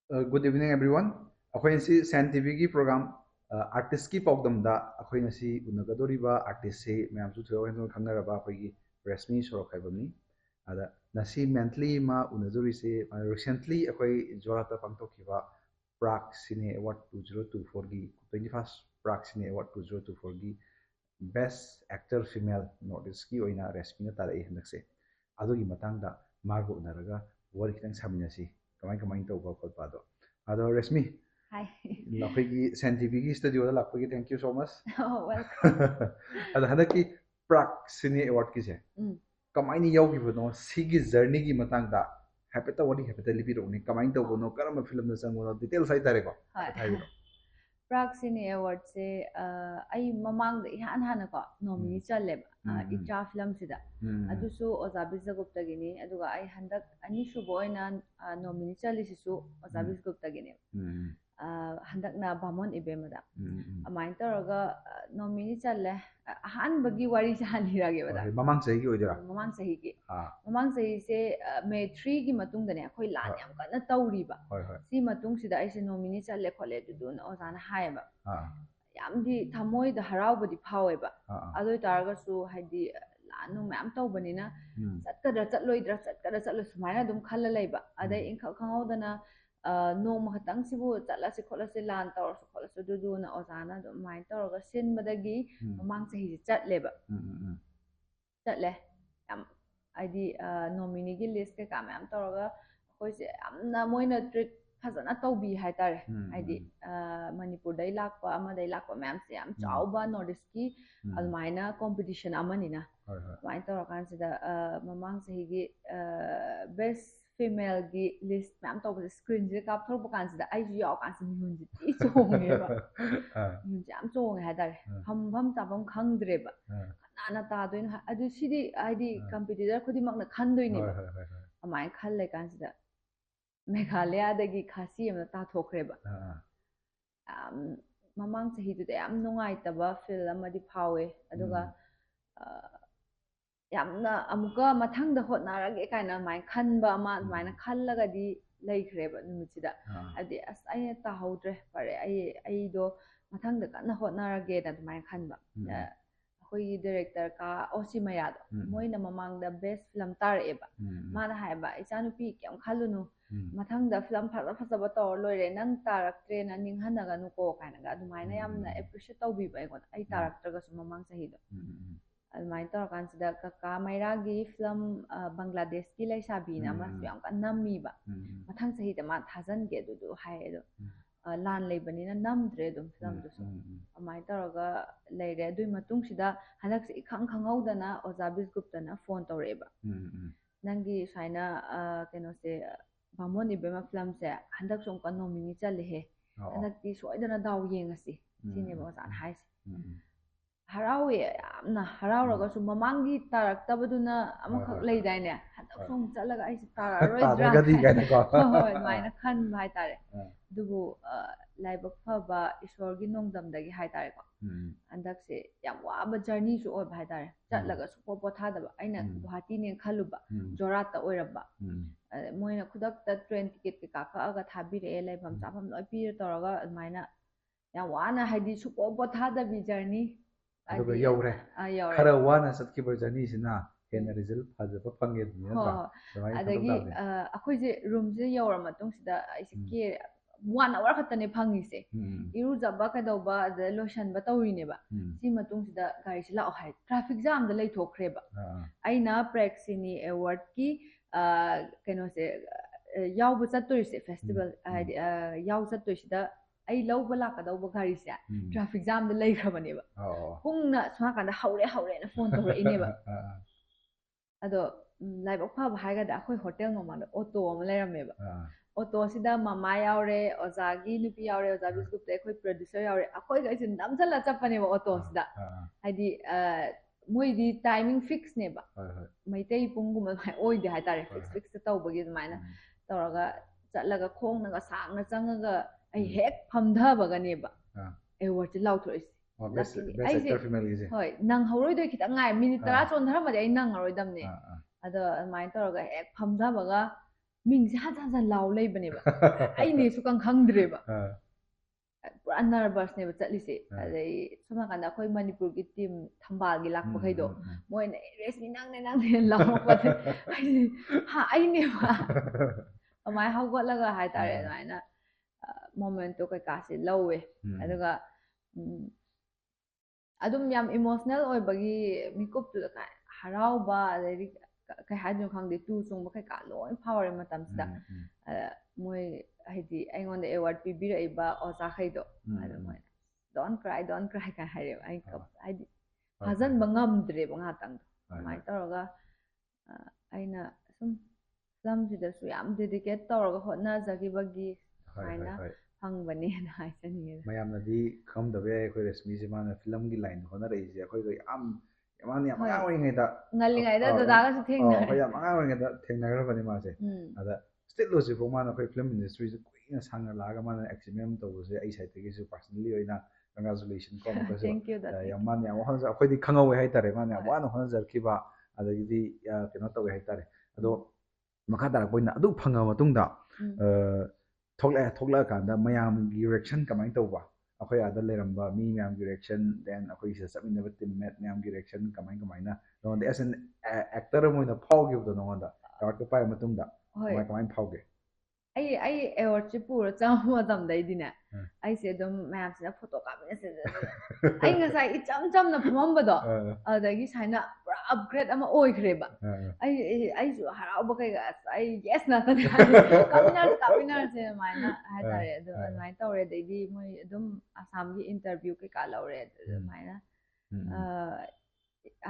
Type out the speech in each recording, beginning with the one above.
Good evening, everyone. ꯑꯩꯈꯣꯏ ꯉꯁꯤ sign ꯇꯤꯚꯤꯒꯤ programme ꯑꯥꯔꯇꯤꯁꯀꯤ ꯄꯥꯎꯗꯝꯗ ꯑꯩꯈꯣꯏ ꯉꯁꯤ ꯎꯅꯒꯗꯧꯔꯤꯕ ꯑꯥꯔꯇꯤꯁꯁꯤ ꯃꯌꯥꯝꯁꯨ ꯊꯣꯏꯗꯣꯛ ꯈꯪꯅꯔꯕ ꯑꯩꯈꯣꯏꯒꯤ ꯔꯦꯁꯃꯤ ꯁꯣꯔꯣꯛꯈꯥꯏꯕꯝꯅꯤ. ꯑꯗ ꯉꯁꯤ ꯃꯦꯟꯇꯂꯤ ꯑꯃ ꯎꯅꯗꯧꯔꯤꯁꯤ ꯔꯤꯁꯦꯟꯠꯂꯤ ꯑꯩꯈꯣꯏ ꯖꯣꯔꯍꯥꯠꯇ ꯄꯥꯡꯊꯣꯛꯈꯤꯕ ꯄ꯭ꯔꯥꯛ ꯁꯤꯅꯦ ꯑꯦꯋꯥꯔꯗ 2024ꯒꯤ 21st ꯄ꯭ꯔꯥꯛ ꯁꯤꯅꯦ ꯑꯦꯋꯥꯔꯗ 2024ꯒꯤ ꯕꯦꯁ ꯑꯦꯛꯇꯔ ꯐꯤꯃꯦꯜ ꯅꯣꯔꯠ ꯏꯁꯀꯤ ꯑꯣꯏꯅ ꯔꯦꯁꯃꯤꯅ ꯇꯥꯔꯛꯏ ꯍꯟꯗꯛꯁꯦ. ꯑꯗꯨꯒꯤ ꯃꯇꯥꯡꯗ ꯃꯥꯒ ꯎꯅꯔꯒ ꯋꯥꯔꯤ ꯈꯤꯇꯪ ꯁꯥꯃꯤꯟꯅꯁꯤ ꯀꯃꯥꯏꯅ ꯇꯧꯕ ꯈꯣꯠꯄ ꯑꯗꯣ. ꯑꯗꯣ ꯔꯦꯁꯃꯤ, Hi. ꯑꯩꯈꯣꯏꯒꯤ ꯁꯥꯏꯟ ꯇꯤꯚꯤꯒꯤ ꯁ꯭ꯇꯨꯗꯤꯑꯣꯗ ꯂꯥꯛꯄꯒꯤ thank you so much. Oh, welcome. ꯑꯗꯣ ꯍꯟꯗꯛꯀꯤ ꯄ꯭ꯔꯥꯛ ꯁꯤꯅꯦ ꯑꯦꯋꯥꯔꯗꯀꯤꯁꯦ ꯀꯃꯥꯏꯅ ꯌꯥꯎꯈꯤꯕꯅꯣ, ꯁꯤꯒꯤ ꯖꯔꯅꯤꯒꯤ ꯃꯇꯥꯡꯗ ꯍꯥꯏꯐꯦꯠꯇ ꯋꯥꯔꯤ ꯍꯥꯏꯐꯦꯠꯇ ꯂꯤꯕꯤꯔꯛꯎꯅꯦ. ꯀꯃꯥꯏꯅ ꯇꯧꯕꯅꯣ, ꯀꯔꯝꯕ ꯐꯤꯂꯝꯗ ꯆꯪꯕꯅꯣ, ꯗꯤꯇꯦꯜꯁ ꯍꯥꯏꯇꯥꯔꯦꯀꯣ, ꯍꯥꯏꯐꯦꯠ ꯍꯥꯏꯕꯤꯔꯛꯑꯣ. Prague Cine Awards ay mamangda ihan hana ko nominee chaleba itra film sida adusu Ozabis Gupta gini aduga ay handak ani shubo oina nominee chalisisu Ozabis Gupta gini handak na Bamon Ibemada amain taraga nominee challe han bagi wari chanirage bada ꯃꯃꯥꯡ ꯆꯍꯤꯒꯤ ꯑꯣꯏꯗꯣꯏꯔꯥ? mamang sahi ki mamang sahi se May 3 gi matung dane akhoi lan yam kana tawriba si matung sida ai se nominee challe khole dudun ozana haiba yamdi thamoi da haraubadi phaweba adu taragasu haidi lanu ma'am tawbanina chatkadra chatlo sumaina dum khalla leiba adai inkha khangawdana noma khatang sibu chatlasi kholasi lan tawrsu kholasu duduna ozana dum mai tawraga sinbadagi mamang sahi chatleba chatle yam aidi nominee gi list ke ka ma'am tawraga khoise amna moina treat fazana tawbi haitare aidi manipur dai lakpa ama dai lakpa ma'am se am chauba northeast ki almaina competition amanina mai tawrakan sida mamang sahi gi best female gi list ma'am tawba screen je kap thorpa kan sida ai ju yaw kan sin hun ji ti chonge ba hun jam chonge haitare pham tabam khangdreba nana ta doin adu sidi aidi competitor khudi makna khandoine ba amai khalle kan sida Meghalaya dagi khasi amna ta thokhreba mamang sahi du yam nungai taba film amadi phawe aduga yamna amuka mathangda hotnarage kaina mai khanba ama maina khallaga di leikreba numisida adi as ai ta hawdre pare ai do mathangda kana hotnarage da mai khanba khoi director ka Osimaya do moina mamangda best film tareba mana haiba ichanupi kyam khallunu mathangda film phasa phasaba tawr loire nang taraktre na ninghanaga nu ko kaina ga adumaina yamna appreciate tawbiba ai gon ai taraktraga su mamang sahi do almai tawrakan sida kaka mairagi film Bangladesh ki laisabina ama yam kan namiba mathang sahi da ma thajan ge du hai do lan leibanina namdre dum film du so amai tawraga leire dui matung sida hanak se ikhang khangawdana Ozabis Gupta na phone tawreba nangi saina keno se Bamon Ibema film se handak song kan nominee chale he hanak ti soidana daw yengasi sine ba san haise harawe yamna harauraga su mamangi taraktabaduna amukhak leidaine handak song chalaga ai tararoidra ꯇꯥꯗ꯭ꯔꯒꯗꯤ ꯀꯥꯏꯅꯀꯣ. hoi maina khan bhai tare dubu laibak phaba ishwargi nongdamdagi hai tare ko handak se yam waba journey su oi bhai tare chatlaga su pothadaba aina Guwahati ne khaluba Jorat ta oiraba moina khudakta train ticket ke kaka aga thabire laibam chapam loi pir tawraga maina yam wana haidi su pothadabi journey ꯑꯗꯨꯒ ꯌꯧꯔꯦ ꯈꯔ ꯋꯥꯅ ꯆꯠꯈꯤꯕ ꯖꯔꯅꯤꯁꯤꯅ ꯍꯦꯟꯅ result ꯐꯖꯕ ꯐꯪꯉꯦ ꯑꯗꯨꯅꯤ ꯅꯠꯇ꯭ꯔꯥ? ꯑꯗꯨꯃꯥꯏꯅ adagi akhoi room je yawra matung sida aise ke 1 hour khatane phangise iru jabba kadauba da lotion ba tawrine ba si matung sida gari si lao hai traffic jam da lei thokhreba aina Praxini Award ki keno se yaw ba chattoise festival yaw chattoisida ai lawba lakadauba gari se traffic jam da lei khabane ba pungna sma kan da haure na phone tawrine ba ado laibak phaba haigada akhoi hotel mamanda auto ama leirameba auto sida mama yaure ozagi nupi yaure Ozabis Gupta akhoi producer yaure akhoi ga isin namjala chapane ba auto sida haidi moidi timing fix neba maitei punguma oide haitare fix ta tawbagi maina tawraga chatlaga khongnaga sangna changaga ai hek phamdhabaga neba award ti lauthroisi best actor female gise hoi nang horoidoi khitang ngai minute 10 chondharamadi ai nang haroidamne ado mai tawraga hek phamdhabaga ꯃꯤꯡꯁꯦ ꯍꯟꯖꯟ ꯂꯥꯎ ꯂꯩꯕꯅꯦꯕ ꯑꯩꯅꯦꯁꯨ ꯈꯪꯗ꯭ꯔꯦꯕ ꯄꯨꯔꯥ ꯅꯔꯚꯁꯅꯦꯕ ꯆꯠꯂꯤꯁꯦ ꯑꯗꯩ ꯁꯣꯝ ꯅꯥꯀꯟꯗ ꯑꯩꯈꯣꯏ ꯃꯅꯤꯄꯨꯔꯒꯤ ꯇꯤꯝ ꯊꯝꯕꯥꯜꯒꯤ ꯂꯥꯛꯄꯈꯩꯗꯣ ꯃꯣꯏꯅ ꯔꯦꯁꯃꯤ ꯅꯪꯅꯦ ꯂꯥꯎꯔꯛꯄꯁꯦ ꯑꯩꯅꯦꯕ ꯑꯗꯨꯃꯥꯏꯅ ꯍꯧꯒꯠꯂꯒ ꯍꯥꯏꯇꯥꯔꯦ ꯑꯗꯨꯃꯥꯏꯅ ꯃꯣꯃꯦꯟꯇꯣ ꯀꯩꯀꯥꯁꯦ ꯂꯧꯋꯦ ꯑꯗꯨꯒ ꯑꯗꯨꯝ ꯌꯥꯝ ꯏꯃꯣꯁꯅꯦꯜ ꯑꯣꯏꯕꯒꯤ ꯃꯤꯀꯨꯞꯇꯨꯗ ꯍꯔꯥꯎꯕ ꯑꯗꯩꯗꯤ ꯀꯩ ꯍꯥꯏꯗꯣꯏꯅꯣ ꯈꯪꯗꯦ ꯇꯨ ꯆꯣꯡꯕ ꯀꯩꯀꯥ ꯂꯣꯏ ꯐꯥꯎꯔꯦ ꯃꯇꯝꯁꯤꯗ ꯃꯣꯏ ꯍꯥꯏꯗꯤ ꯑꯩꯉꯣꯟꯗ ꯑꯦꯋꯥꯔꯗ ꯄꯤꯕꯤꯔꯛꯏꯕ ꯑꯣꯖꯥꯈꯩꯗꯣ ꯑꯗꯨ ꯃꯣꯏꯅ ꯗꯣꯟ ꯀ꯭ꯔꯥꯏ ꯀꯥꯏ ꯍꯥꯏꯔꯦꯕ ꯑꯩ ꯍꯥꯏꯗꯤ ꯐꯥꯖꯟꯕ ꯉꯝꯗ꯭ꯔꯦꯕ ꯉꯥꯛꯇꯪꯗꯣ ꯑꯗꯨꯃꯥꯏꯅ ꯇꯧꯔꯒ ꯑꯩꯅ ꯁꯨꯝ ꯐꯤꯂꯝꯁꯤꯗꯁꯨ ꯌꯥꯝ ꯗꯦꯗꯤꯀꯦꯠ ꯇꯧꯔꯒ ꯍꯣꯠꯅꯖꯈꯤꯕꯒꯤ ꯁꯨꯃꯥꯏꯅ ꯐꯪꯕꯅꯦꯅ ꯍꯥꯏꯖꯅꯤꯡꯉꯦ ꯃꯌꯥꯝꯅꯗꯤ ꯈꯪꯗꯕ ꯌꯥꯏ ꯑꯩꯈꯣꯏ ꯔꯦꯁꯃꯤꯁꯦ ꯃꯥꯅ ꯐꯤꯂꯝꯒꯤ ꯂꯥꯏꯟꯗ ꯍꯣꯠꯅꯔꯛꯏꯁꯦ ꯑꯩꯈꯣꯏꯒ ꯃꯥꯅ ꯌꯥꯝ ꯑꯉꯥꯡ ꯑꯣꯏꯔꯤꯉꯩꯗ ꯉꯜꯂꯤꯉꯩꯗ ꯗꯗꯥꯒꯁꯨ ꯊꯦꯡꯅꯔꯦ ꯑꯩꯈꯣꯏ ꯌꯥꯝ ꯑꯉꯥꯡ ꯑꯣꯏꯔꯤꯉꯩꯗ ꯊꯦꯡꯅꯈ꯭ꯔꯕꯅꯤ ꯃꯥꯁꯦ ꯑꯗ ꯁ꯭ꯇꯤꯜ ꯍꯧꯖꯤꯛꯐꯥꯎ ꯃꯥꯅ ꯑꯩꯈꯣꯏ ꯐꯤꯂꯝ ꯏꯟꯗꯁꯇ꯭ꯔꯤꯁꯦ ꯀꯨꯏꯅ ꯁꯥꯡꯅ ꯂꯥꯛꯑꯒ ꯃꯥꯅ ꯑꯦꯆꯤꯞꯃꯦꯟ ꯇꯧꯕꯁꯦ ꯑꯩ ꯁꯥꯏꯠꯇꯒꯤꯁꯨ ꯄꯥꯔꯁꯅꯦꯜꯂꯤ ꯑꯣꯏꯅ ꯀꯪꯒ꯭ꯔꯦꯆꯨꯂꯦꯁꯟ ꯀꯣ ꯑꯃꯨꯛꯀꯁꯨ ꯃꯥꯅ ꯌꯥꯝ ꯍꯣꯠꯅꯖ ꯑꯩꯈꯣꯏꯗꯤ ꯈꯪꯍꯧꯋꯦ ꯍꯥꯏꯇꯥꯔꯦ ꯃꯥꯅ ꯌꯥꯝ ꯋꯥꯅ ꯍꯣꯠꯅꯖꯔꯛꯈꯤꯕ ꯑꯗꯒꯤꯗꯤ ꯀꯩꯅꯣ ꯇꯧꯋꯦ ꯍꯥꯏꯇꯥꯔꯦ ꯑꯗꯣ ꯃꯈꯥ ꯇꯥꯔꯛꯄ ꯑꯣꯏꯅ ꯑꯗꯨ ꯐꯪꯉ ꯃꯇꯨꯡꯗ ꯊꯣꯛꯂꯛꯑꯀꯥꯟꯗ ꯃꯌꯥꯝꯒꯤ ꯔꯤꯑꯦꯛꯁꯟ ꯀꯃꯥꯏꯅ ꯇꯧꯕ ꯑꯩꯈꯣꯏ ꯑꯥꯗ ꯂꯩꯔꯝꯕ ꯃꯤ ꯃꯌꯥꯝꯒꯤ ꯔꯤꯑꯦꯛꯁꯟ ꯗꯦꯟ ꯑꯩꯈꯣꯏ ꯁꯤꯗ ꯆꯠꯃꯤꯟꯅꯕ ꯇꯤꯝꯃꯦꯠ ꯃꯌꯥꯝꯒꯤ ꯔꯤꯑꯦꯛꯁꯟ ꯀꯃꯥꯏꯅ ꯅꯉꯣꯟꯗ ꯑꯦꯁ ꯑꯦꯟ ꯑꯦꯛꯇꯔ ꯑꯃ ꯑꯣꯏꯅ ꯐꯥꯎꯈꯤꯕꯗꯣ ꯅꯉꯣꯟꯗ ꯑꯦꯋꯥꯔꯗꯀ ꯄꯥꯏꯔ ꯃꯇꯨꯡꯗ ꯀꯃꯥꯏꯅ ꯐꯥꯎꯒꯦ ꯑꯩ ꯑꯦꯋꯥꯔꯗꯁꯦ ꯄꯨꯔ ꯆꯪꯕ ꯃꯇꯝꯗꯩꯗꯤꯅꯦ ꯑꯩꯁꯦ ꯑꯗꯨꯝ ꯃꯌꯥꯝꯁꯤꯅ ꯐꯣꯇꯣ ꯀꯥꯞꯃꯤꯟꯅꯁꯦ ꯑꯩ ꯉꯁꯥꯏ ꯏꯆꯝ ꯆꯝꯅ ꯐꯝꯃꯝꯕꯗꯣ ꯑꯗꯨꯗꯒꯤ ꯁꯨꯃꯥꯏꯅ ꯄꯨꯔꯥ ꯑꯞꯒ꯭ꯔꯦꯗ ꯑꯃ ꯑꯣꯏꯈ꯭ꯔꯦꯕ ꯑꯩꯁꯨ ꯍꯔꯥꯎꯕ ꯀꯩꯀꯥ ꯑꯩ ꯌꯦꯁ ꯉꯥꯛꯇꯅꯦ ꯀꯥꯞꯃꯤꯟꯅꯔꯁꯦ ꯑꯗꯨꯃꯥꯏꯅ ꯍꯥꯏꯇꯥꯔꯦ ꯑꯗꯣ ꯑꯗꯨꯃꯥꯏꯅ ꯇꯧꯔꯦ ꯑꯗꯩꯗꯤ ꯃꯣꯏ ꯑꯗꯨꯝ ꯑꯁꯥꯝꯒꯤ ꯏꯟꯇꯔꯚꯤꯌꯨ ꯀꯩꯀꯥ ꯂꯧꯔꯦ ꯑꯗꯨꯃꯥꯏꯅ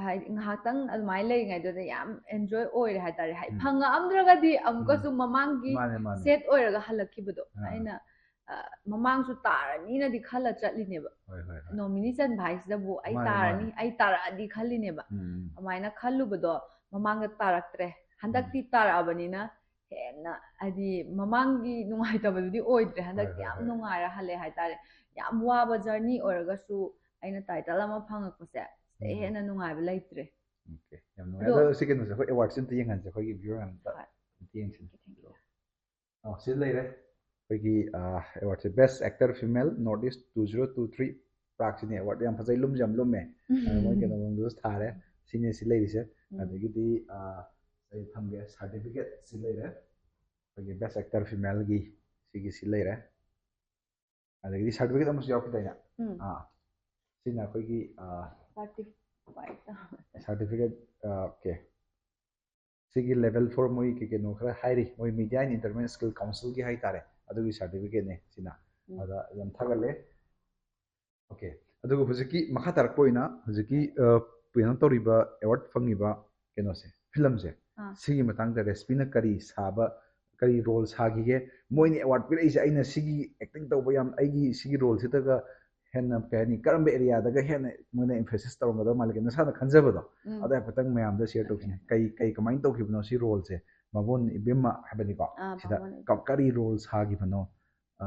ꯍꯥꯏꯗꯤ ꯉꯥꯏꯍꯥꯛꯇꯪ ꯑꯗꯨꯃꯥꯏꯅ ꯂꯩꯔꯤꯉꯩꯗꯨꯗ ꯌꯥꯝ ꯑꯦꯟꯖꯣꯏ ꯑꯣꯏꯔꯦ ꯍꯥꯏꯇꯥꯔꯦ ꯐꯪꯉꯛꯑꯝꯗ꯭ꯔꯒꯗꯤ ꯑꯃꯨꯛꯀꯁꯨ ꯃꯃꯥꯡꯒꯤ ꯁꯦꯠ ꯑꯣꯏꯔꯒ ꯍꯜꯂꯛꯈꯤꯕꯗோ ꯑꯩꯅ ꯃꯃꯥꯡꯁꯨ ꯇꯥꯔꯅꯤꯅꯗꯤ ꯈꯜꯂ ꯆꯠꯂꯤꯅꯦꯕ ꯅꯣꯃꯤꯅꯤ ꯆꯟꯕ ꯍꯥꯏꯁꯤꯗꯕꯨ ꯑꯩ ꯇꯥꯔꯅꯤ ꯑꯩ ꯇꯥꯔꯛꯑꯗꯤ ꯈꯜꯂꯤꯅꯦꯕ ꯑꯗꯨꯃꯥꯏꯅ ꯈꯜꯂꯨꯕꯗꯣ ꯃꯃꯥꯡꯗ ꯇꯥꯔꯛꯇ꯭ꯔꯦ ꯍꯟꯗꯛꯇꯤ ꯇꯥꯔꯛꯑꯕꯅꯤನ ꯍꯦꯟꯅ ꯍꯥꯏꯗꯤ ꯃꯃꯥꯡꯒꯤ ꯅꯨꯡꯉꯥꯏꯇꯕꯗꯨꯗꯤ ꯑꯣꯏꯗ꯭ꯔꯦ ꯍꯟꯗꯛꯇꯤ ꯌꯥꯝ ꯅꯨꯡꯉꯥꯏꯔ ꯍꯜꯂꯦ ꯍꯥꯏꯇꯥꯔꯦ ꯌꯥꯝ ꯋꯥꯕ ꯖꯔꯅꯤ ꯑꯣꯏꯔꯒꯁꯨ ꯑꯩꯅ ꯇꯥꯏꯇꯜ ꯑꯃ ꯐꯪꯉꯛꯄꯁꯦ ꯁꯤꯗꯩ ꯍꯦꯟꯅ ꯅꯨꯡꯉꯥꯏꯕ ꯂꯩꯇ꯭ꯔꯦ ꯌꯥꯝ ꯅꯨꯡꯉꯥꯏ ꯑꯗꯣ ꯁꯤ ꯀꯩꯅꯣꯁꯦ ꯑꯩꯈꯣꯏ ꯑꯦꯋꯥꯔꯗꯁꯦ ꯑꯝꯇ ꯌꯦꯡꯍꯟꯁꯦ ꯑꯩꯈꯣꯏꯒꯤ ꯚ꯭ꯌꯨꯋꯔ ꯑꯝꯇ ꯌꯦꯡꯁꯤꯅꯦ ꯁꯤꯗ ꯂꯩꯔꯦ ꯑꯩꯈꯣꯏꯒꯤ ꯑꯦꯋꯥꯔꯗꯁꯦ best actor female North East 2023 ꯄ꯭ꯔꯥꯛꯁꯤꯅꯦ ꯑꯦꯋꯥꯔꯗ ꯌꯥꯝ ꯐꯖꯩ ꯂꯨꯝꯁꯨ ꯌꯥꯝ ꯂꯨꯝꯃꯦ ꯃꯣꯏ ꯀꯩꯅꯣꯗꯁꯨ ꯊꯥꯔꯦ ꯁꯤꯅꯦ ꯁꯤ ꯂꯩꯔꯤꯁꯦ ꯑꯗꯒꯤꯗꯤ ꯑꯩ ꯊꯝꯒꯦ ꯁꯥꯔꯇꯤꯐꯤꯀꯦꯠ ꯁꯤ ꯂꯩꯔꯦ ꯑꯩꯈꯣꯏꯒꯤ ꯕꯦꯁ ꯑꯦꯛꯇꯔ ꯐꯤꯃꯦꯜꯒꯤ ꯁꯤ ꯂꯩꯔꯦ ꯑꯗꯒꯤꯗꯤ ꯁꯥꯔꯇꯤꯐꯤꯀꯦꯠ ꯑꯃꯁꯨ ꯌꯥꯎꯈꯤꯗꯥꯏꯅꯦ ꯁꯤꯅ ꯑꯩꯈꯣꯏꯒꯤ ꯁꯥꯔꯇꯤꯐꯤꯀꯦꯠ ꯑꯣꯀꯦ ꯁꯤꯒꯤ ꯂꯦꯚꯦꯜ 4 ꯃꯣꯏ ꯀꯩꯅꯣ ꯈꯔ ꯍꯥꯏꯔꯤ ꯃꯣꯏ ꯃꯤꯗꯤꯌꯥ ꯑꯦꯟ ꯏꯟꯇꯔꯇꯦꯟꯃꯦꯟꯠ ꯁ꯭ꯀꯤꯜ ꯀꯥꯎꯟꯁꯤꯜꯒꯤ ꯍꯥꯏꯇꯥꯔꯦ ꯑꯗꯨꯒꯤ ꯁꯥꯔꯇꯤꯐꯤꯀꯦꯠꯅꯦ ꯁꯤꯅ ꯑꯗ ꯌꯥꯝ ꯊꯥꯒꯠꯂꯦ ꯑꯣꯀꯦ ꯑꯗꯨꯒ ꯍꯧꯖꯤꯛꯀꯤ ꯃꯈꯥ ꯇꯥꯔꯛꯄ ꯑꯣꯏꯅ ꯍꯧꯖꯤꯛꯀꯤ ꯀꯩꯅꯣ ꯇꯧꯔꯤꯕ ꯑꯦꯋꯥꯔꯗ ꯐꯪꯉꯤꯕ ꯀꯩꯅꯣꯁꯦ ꯐꯤꯂꯝꯁꯦ ꯁꯤꯒꯤ ꯃꯇꯥꯡꯗ ꯔꯦꯁꯄꯤꯅ ꯀꯔꯤ ꯔꯣꯜ ꯁꯥꯈꯤꯒꯦ ꯃꯣꯏꯅ ꯑꯦꯋꯥꯔꯗ ꯄꯤꯔꯛꯏꯁꯦ ꯑꯩꯅ ꯁꯤꯒꯤ ꯑꯦꯛꯇꯤꯡ ꯇꯧꯕ ꯌꯥꯝ ꯑꯩꯒꯤ ꯁꯤꯒꯤ ꯔꯣꯜꯁꯤꯗꯒ ꯍꯦꯟꯅ ꯀꯩ ꯍꯥꯏꯅꯤ ꯀꯔꯝꯕ ꯑꯦꯔꯤꯌꯥꯗꯒ ꯍꯦꯟꯅ ꯃꯣꯏꯅ ꯏꯝꯐꯦꯁꯤꯁ ꯇꯧꯔꯝꯒꯗꯕ ꯃꯥꯜꯂꯤ ꯅꯁꯥꯅ ꯈꯟꯖꯕꯗꯣ ꯑꯗꯣ ꯍꯥꯏꯐꯦꯠꯇꯪ ꯃꯌꯥꯝꯗ ꯁꯤꯌꯔ ꯇꯧꯁꯤꯅꯦ ꯀꯩ ꯀꯃꯥꯏꯅ ꯇꯧꯈꯤꯕꯅꯣ ꯁꯤ ꯔꯣꯜꯁꯦ ꯃꯕꯣꯟ ꯏꯕꯦꯝꯃ ꯍꯥꯏꯕꯅꯤꯀꯣ ꯁꯤꯗ ꯀꯔꯤ ꯔꯣꯜ ꯁꯥꯈꯤꯕꯅꯣ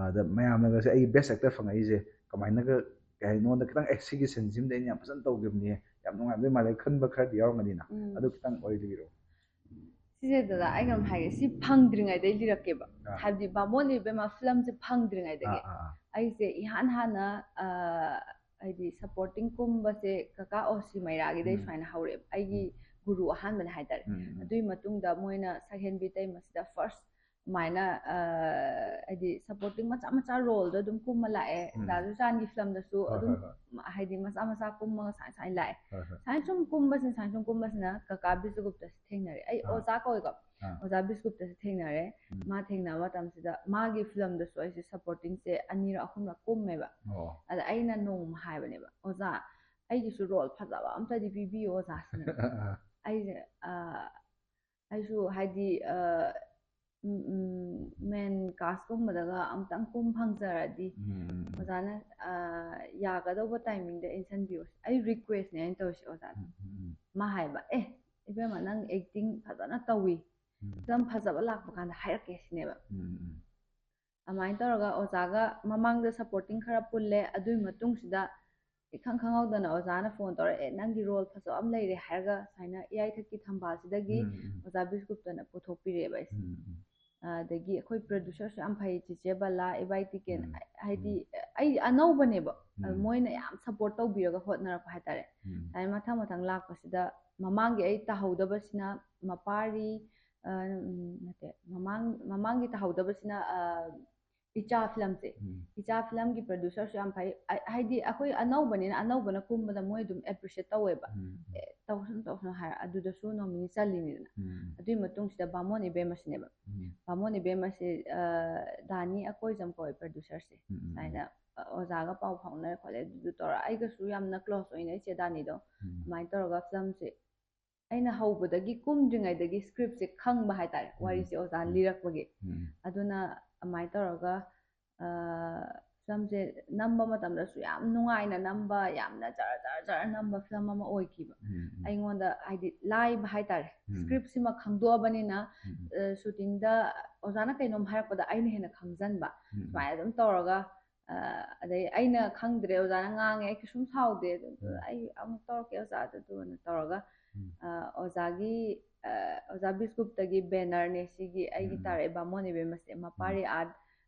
ꯑꯗ ꯃꯌꯥꯝꯅꯒꯁꯦ ꯑꯩ ꯕꯦꯁ ꯑꯦꯛꯇꯔ ꯐꯪꯉꯛꯏꯁꯦ ꯀꯃꯥꯏꯅꯒ ꯀꯩ ꯍꯥꯏꯅꯤ ꯅꯉꯣꯟꯗ ꯈꯤꯇꯪ ꯁꯤꯒꯤ ꯁꯤꯟꯁꯤꯃꯗꯤ ꯑꯩꯅ ꯌꯥꯝ ꯐꯖꯅ ꯇꯧꯈꯤꯕꯅꯤ ꯌꯥꯝ ꯅꯨꯡꯉꯥꯏꯕꯗꯣꯏ ꯃꯥꯜꯂꯦ ꯈꯟꯕ ꯈꯔꯗꯤ ꯌꯥꯎꯔꯝꯒꯅꯤꯅ ꯑꯗꯨ ꯈꯤꯇꯪ ꯋꯥꯔꯤ ꯂꯤꯕꯤꯔꯛꯑꯣ ꯁꯤꯁꯦ ꯗꯗꯥ ꯑꯩ ꯀꯩꯅꯣꯝ ꯍꯥꯏꯒꯦ ꯁꯤ ꯐꯪꯗ꯭ꯔꯤꯉꯩꯗꯩ ꯂꯤꯔꯛꯀꯦꯕ ꯍꯥꯏꯕꯗꯤ ꯕꯥꯃꯣꯟ ꯏꯕꯦꯝꯃ ꯐꯤꯂꯝꯁꯦ ꯐꯪꯗ꯭ꯔꯤꯉꯩꯗꯒꯤ ꯑꯩꯁꯦ ꯏꯍꯥꯟ ꯍꯥꯟꯅ ꯍꯥꯏꯗꯤ ꯁꯞꯄꯣꯔꯇꯤꯡ ꯀꯨꯝꯕꯁꯦ ꯀꯀꯥ ꯑꯣꯁꯤ ꯃꯩꯔꯥꯒꯤꯗꯩ ꯁꯨꯃꯥꯏꯅ ꯍꯧꯔꯛꯑꯦꯕ ꯑꯩꯒꯤ ꯒꯨꯔꯨ ꯑꯍꯥꯟꯕꯅꯦ ꯍꯥꯏꯇꯥꯔꯦ ꯑꯗꯨꯒꯤ ꯃꯇꯨꯡꯗ ꯃꯣꯏꯅ ꯁꯛꯍꯦꯟꯕꯤ ꯇꯩꯃꯁꯤꯗ ꯐꯥꯔꯁ ꯑꯗꯨꯃꯥꯏꯅ ꯍꯥꯏꯗꯤ ꯁꯞꯄꯣꯔꯇꯤꯡ ꯃꯆꯥ ꯔꯣꯜꯗꯣ ꯑꯗꯨꯝ ꯀꯨꯝꯃ ꯂꯥꯛꯑꯦ ꯗꯥꯖꯨ ꯆꯥꯟꯒꯤ ꯐꯤꯂꯝꯗꯁꯨ ꯑꯗꯨꯝ ꯍꯥꯏꯗꯤ ꯃꯆꯥ ꯀꯨꯝꯃꯒ ꯁꯨꯃꯥꯏꯅ ꯂꯥꯛꯑꯦ ꯁꯨꯃꯥꯏꯅ ꯁꯨꯝ ꯀꯨꯝꯕꯁꯤꯅ ꯀꯀꯥ ꯕꯤꯖꯨꯒꯨꯞꯇꯁꯨ ꯊꯦꯡꯅꯔꯦ ꯑꯩ ꯑꯣꯖꯥ ꯀꯧꯏꯀꯣ ꯑꯣꯖꯥ ꯕꯤꯖꯨꯒꯨꯞꯇꯁꯨ ꯊꯦꯡꯅꯔꯦ ꯃꯥ ꯊꯦꯡꯅꯕ ꯃꯇꯝꯁꯤꯗ ꯃꯥꯒꯤ ꯐꯤꯂꯝꯗꯁꯨ ꯑꯩꯁꯦ ꯁꯞꯄꯣꯔꯇꯤꯡꯁꯦ 2-3 ꯀꯨꯝꯃꯦꯕ ꯑꯗ ꯑꯩꯅ ꯅꯣꯡꯃ ꯍꯥꯏꯕꯅꯦꯕ ꯑꯣꯖꯥ ꯑꯩꯒꯤꯁꯨ ꯔꯣꯜ ꯐꯖꯕ ꯑꯝꯇꯗꯤ ꯄꯤꯕꯤꯌꯣ ꯑꯣꯖꯥꯁꯤꯅꯦ ꯑꯩꯁꯦ ꯑꯩꯁꯨ ꯍꯥꯏꯗꯤ ꯃꯦꯟ ꯀꯥꯁꯀꯨꯝꯕꯗꯒ ꯑꯃꯨꯛꯇꯪ ꯐꯪꯖꯔꯗꯤ ꯑꯣꯖꯥꯅ ꯌꯥꯒꯗꯧꯕ ꯇꯥꯏꯃꯤꯡꯗ ꯏꯟꯁꯤꯟꯕꯤꯌꯣ ꯑꯩ ꯔꯤꯀ꯭ꯋꯦꯁꯅꯦ ꯑꯩꯅ ꯇꯧꯔꯤꯁꯦ ꯑꯣꯖꯥꯗ ꯃꯥ ꯍꯥꯏꯕ ꯏꯕꯦꯝꯃ ꯅꯪ ꯑꯦꯛꯇꯤꯡ ꯐꯖꯅ ꯇꯧꯋꯤ ꯐꯤꯂꯝ ꯐꯖꯕ ꯂꯥꯛꯄ ꯀꯥꯟꯗ ꯍꯥꯏꯔꯛꯀꯦ ꯁꯤꯅꯦꯕ ꯑꯗꯨꯃꯥꯏꯅ ꯇꯧꯔꯒ ꯑꯣꯖꯥꯒ ꯃꯃꯥꯡꯗ ꯁꯞꯄꯣꯔꯇꯤꯡ ꯈꯔ ꯄꯨꯜꯂꯦ ꯑꯗꯨꯒꯤ ꯃꯇꯨꯡꯁꯤꯗ ꯏꯈꯪ ꯈꯪꯍꯧꯗꯅ ꯑꯣꯖꯥꯅ ꯐꯣꯟ ꯇꯧꯔꯛꯑꯦ ꯅꯪꯒꯤ ꯔꯣꯜ ꯐꯖꯕ ꯑꯃ ꯂꯩꯔꯦ ꯍꯥꯏꯔꯒ ꯁꯨꯃꯥꯏꯅ ꯏꯌꯥꯏꯊꯛꯀꯤ ꯊꯝꯕꯥꯜꯁꯤꯗꯒꯤ ꯑꯣꯖꯥ ꯕꯤꯖꯨꯒꯨꯞꯇꯅ ꯄꯨꯊꯣꯛꯄꯤꯔꯛꯑꯦꯕ ꯑꯩꯁꯦ ꯑꯗꯒꯤ ꯑꯩꯈꯣꯏ ꯄ꯭ꯔꯣꯗ꯭ꯌꯨꯁꯔꯁꯨ ꯌꯥꯝ ꯐꯩ ꯆꯤꯆꯦ ꯕꯂꯥ ꯏꯕꯥꯏ ꯇꯤꯀꯦꯟ ꯍꯥꯏꯗꯤ ꯑꯩ ꯑꯅꯧꯕꯅꯦꯕ ꯃꯣꯏꯅ ꯌꯥꯝ ꯁꯞꯄꯣꯔꯠ ꯇꯧꯕꯤꯔꯒ ꯍꯣꯠꯅꯔꯛꯄ ꯍꯥꯏꯇꯥꯔꯦ ꯍꯥꯏꯗꯤ ꯃꯊꯪ ꯃꯊꯪ ꯂꯥꯛꯄꯁꯤꯗ ꯃꯃꯥꯡꯒꯤ ꯑꯩ ꯇꯥꯍꯧꯗꯕꯁꯤꯅ ꯃꯄꯥꯔꯤ ꯅꯠꯇꯦ ꯃꯃꯥꯡꯒꯤ ꯇꯥꯍꯧꯗꯕꯁꯤꯅ ꯏꯆꯥ ꯐꯤꯂꯝꯁꯦ ꯏꯆꯥ ꯐꯤꯂꯝꯒꯤ ꯄ꯭ꯔꯣꯗ꯭ꯌꯨꯁꯔꯁꯨ ꯌꯥꯝ ꯐꯩ ꯍꯥꯏꯗꯤ ꯑꯩꯈꯣꯏ ꯑꯅꯧꯕꯅꯤꯅ ꯑꯅꯧꯕꯅ ꯀꯨꯝꯕꯗ ꯃꯣꯏ ꯑꯗꯨꯝ ꯑꯦꯄ꯭ꯔꯤꯁꯤꯌꯦꯠ ꯇꯧꯋꯦꯕ ꯇꯧꯁꯅꯨ ꯍꯥꯏꯔ ꯑꯗꯨꯗꯁꯨ ꯅꯣꯃꯤꯅꯤ ꯆꯜꯂꯤꯅꯤꯗꯅ ꯑꯗꯨꯒꯤ ꯃꯇꯨꯡꯁꯤꯗ ꯕꯥꯃꯣꯟ ꯏꯕꯦꯝꯃꯁꯤꯅꯦꯕ ꯕꯥꯃꯣꯟ ꯏꯕꯦꯝꯃꯁꯤ ꯗꯥꯅꯤ ꯑꯀꯣꯏꯖꯝ ꯀꯧꯋꯦ ꯄ꯭ꯔꯣꯗ꯭ꯌꯨꯁꯔꯁꯦ ꯁꯨꯃꯥꯏꯅ ꯑꯣꯖꯥꯒ ꯄꯥꯎ ꯐꯥꯎꯅꯔꯦ ꯈꯣꯠꯂꯦ ꯑꯗꯨꯗꯨ ꯇꯧꯔ ꯑꯩꯒꯁꯨ ꯌꯥꯝꯅ ꯀ꯭ꯂꯣꯁ ꯑꯣꯏꯅ ꯏꯆꯦ ꯗꯥꯅꯤꯗꯣ ꯑꯗꯨꯃꯥꯏꯅ ꯇꯧꯔꯒ ꯐꯤꯂꯝꯁꯦ ꯑꯩꯅ ꯍꯧꯕꯗꯒꯤ ꯀꯨꯝꯗ꯭ꯔꯤꯉꯩꯗꯒꯤ ꯁ꯭ꯀ꯭ꯔꯤꯞꯁꯦ ꯈꯪꯕ ꯍꯥꯏꯇꯥꯔꯦ ꯋꯥꯔꯤꯁꯦ ꯑꯣꯖꯥꯅ ꯂꯤꯔꯛꯄꯒꯤ ꯑꯗꯨꯅ ꯑꯗꯨꯃꯥꯏꯅ ꯇꯧꯔꯒ ꯐꯤꯂꯝꯁꯦ ꯅꯝꯕ ꯃꯇꯝꯗꯁꯨ ꯌꯥꯝ ꯅꯨꯡꯉꯥꯏꯅ ꯅꯝꯕ ꯌꯥꯝꯅ ꯖꯔ ꯖꯔ ꯖꯔ ꯅꯝꯕ ꯐꯤꯂꯝ ꯑꯃ ꯑꯣꯏꯈꯤꯕ ꯑꯩꯉꯣꯟꯗ ꯍꯥꯏꯗꯤ ꯂꯥꯏꯕ ꯍꯥꯏꯇꯥꯔꯦ ꯁ꯭ꯀ꯭ꯔꯤꯞꯁꯤꯃ ꯈꯪꯗꯣꯛꯑꯕꯅꯤꯅ ꯁꯨꯇꯤꯡꯗ ꯑꯣꯖꯥꯅ ꯀꯩꯅꯣꯝ ꯍꯥꯏꯔꯛꯄꯗ ꯑꯩꯅ ꯍꯦꯟꯅ ꯈꯪꯖꯟꯕ ꯁꯨꯃꯥꯏꯅ ꯑꯗꯨꯝ ꯇꯧꯔꯒ ꯑꯗꯩ ꯑꯩꯅ ꯈꯪꯗ꯭ꯔꯦ ꯑꯣꯖꯥꯅ ꯉꯥꯡꯉꯦ ꯑꯩ ꯀꯩꯁꯨꯝ ꯁꯥꯎꯗꯦ ꯑꯗꯨ ꯑꯩ ꯑꯃꯨꯛ ꯇꯧꯔꯛꯀꯦ ꯑꯣꯖꯥꯗꯨꯅ ꯇꯧꯔꯒ ꯑꯣꯖꯥꯒꯤ ꯑꯣꯖꯥ ꯕꯤꯁꯀꯨꯞꯇꯒꯤ ꯕꯦꯅꯔꯅꯦ ꯁꯤꯒꯤ ꯑꯩꯒꯤ ꯇꯥꯔꯛꯑꯦ ꯕꯥꯃꯣꯟ ꯏꯕꯦꯝꯃꯁꯦ ꯃꯄꯥꯔꯤ ꯑꯥꯔꯠ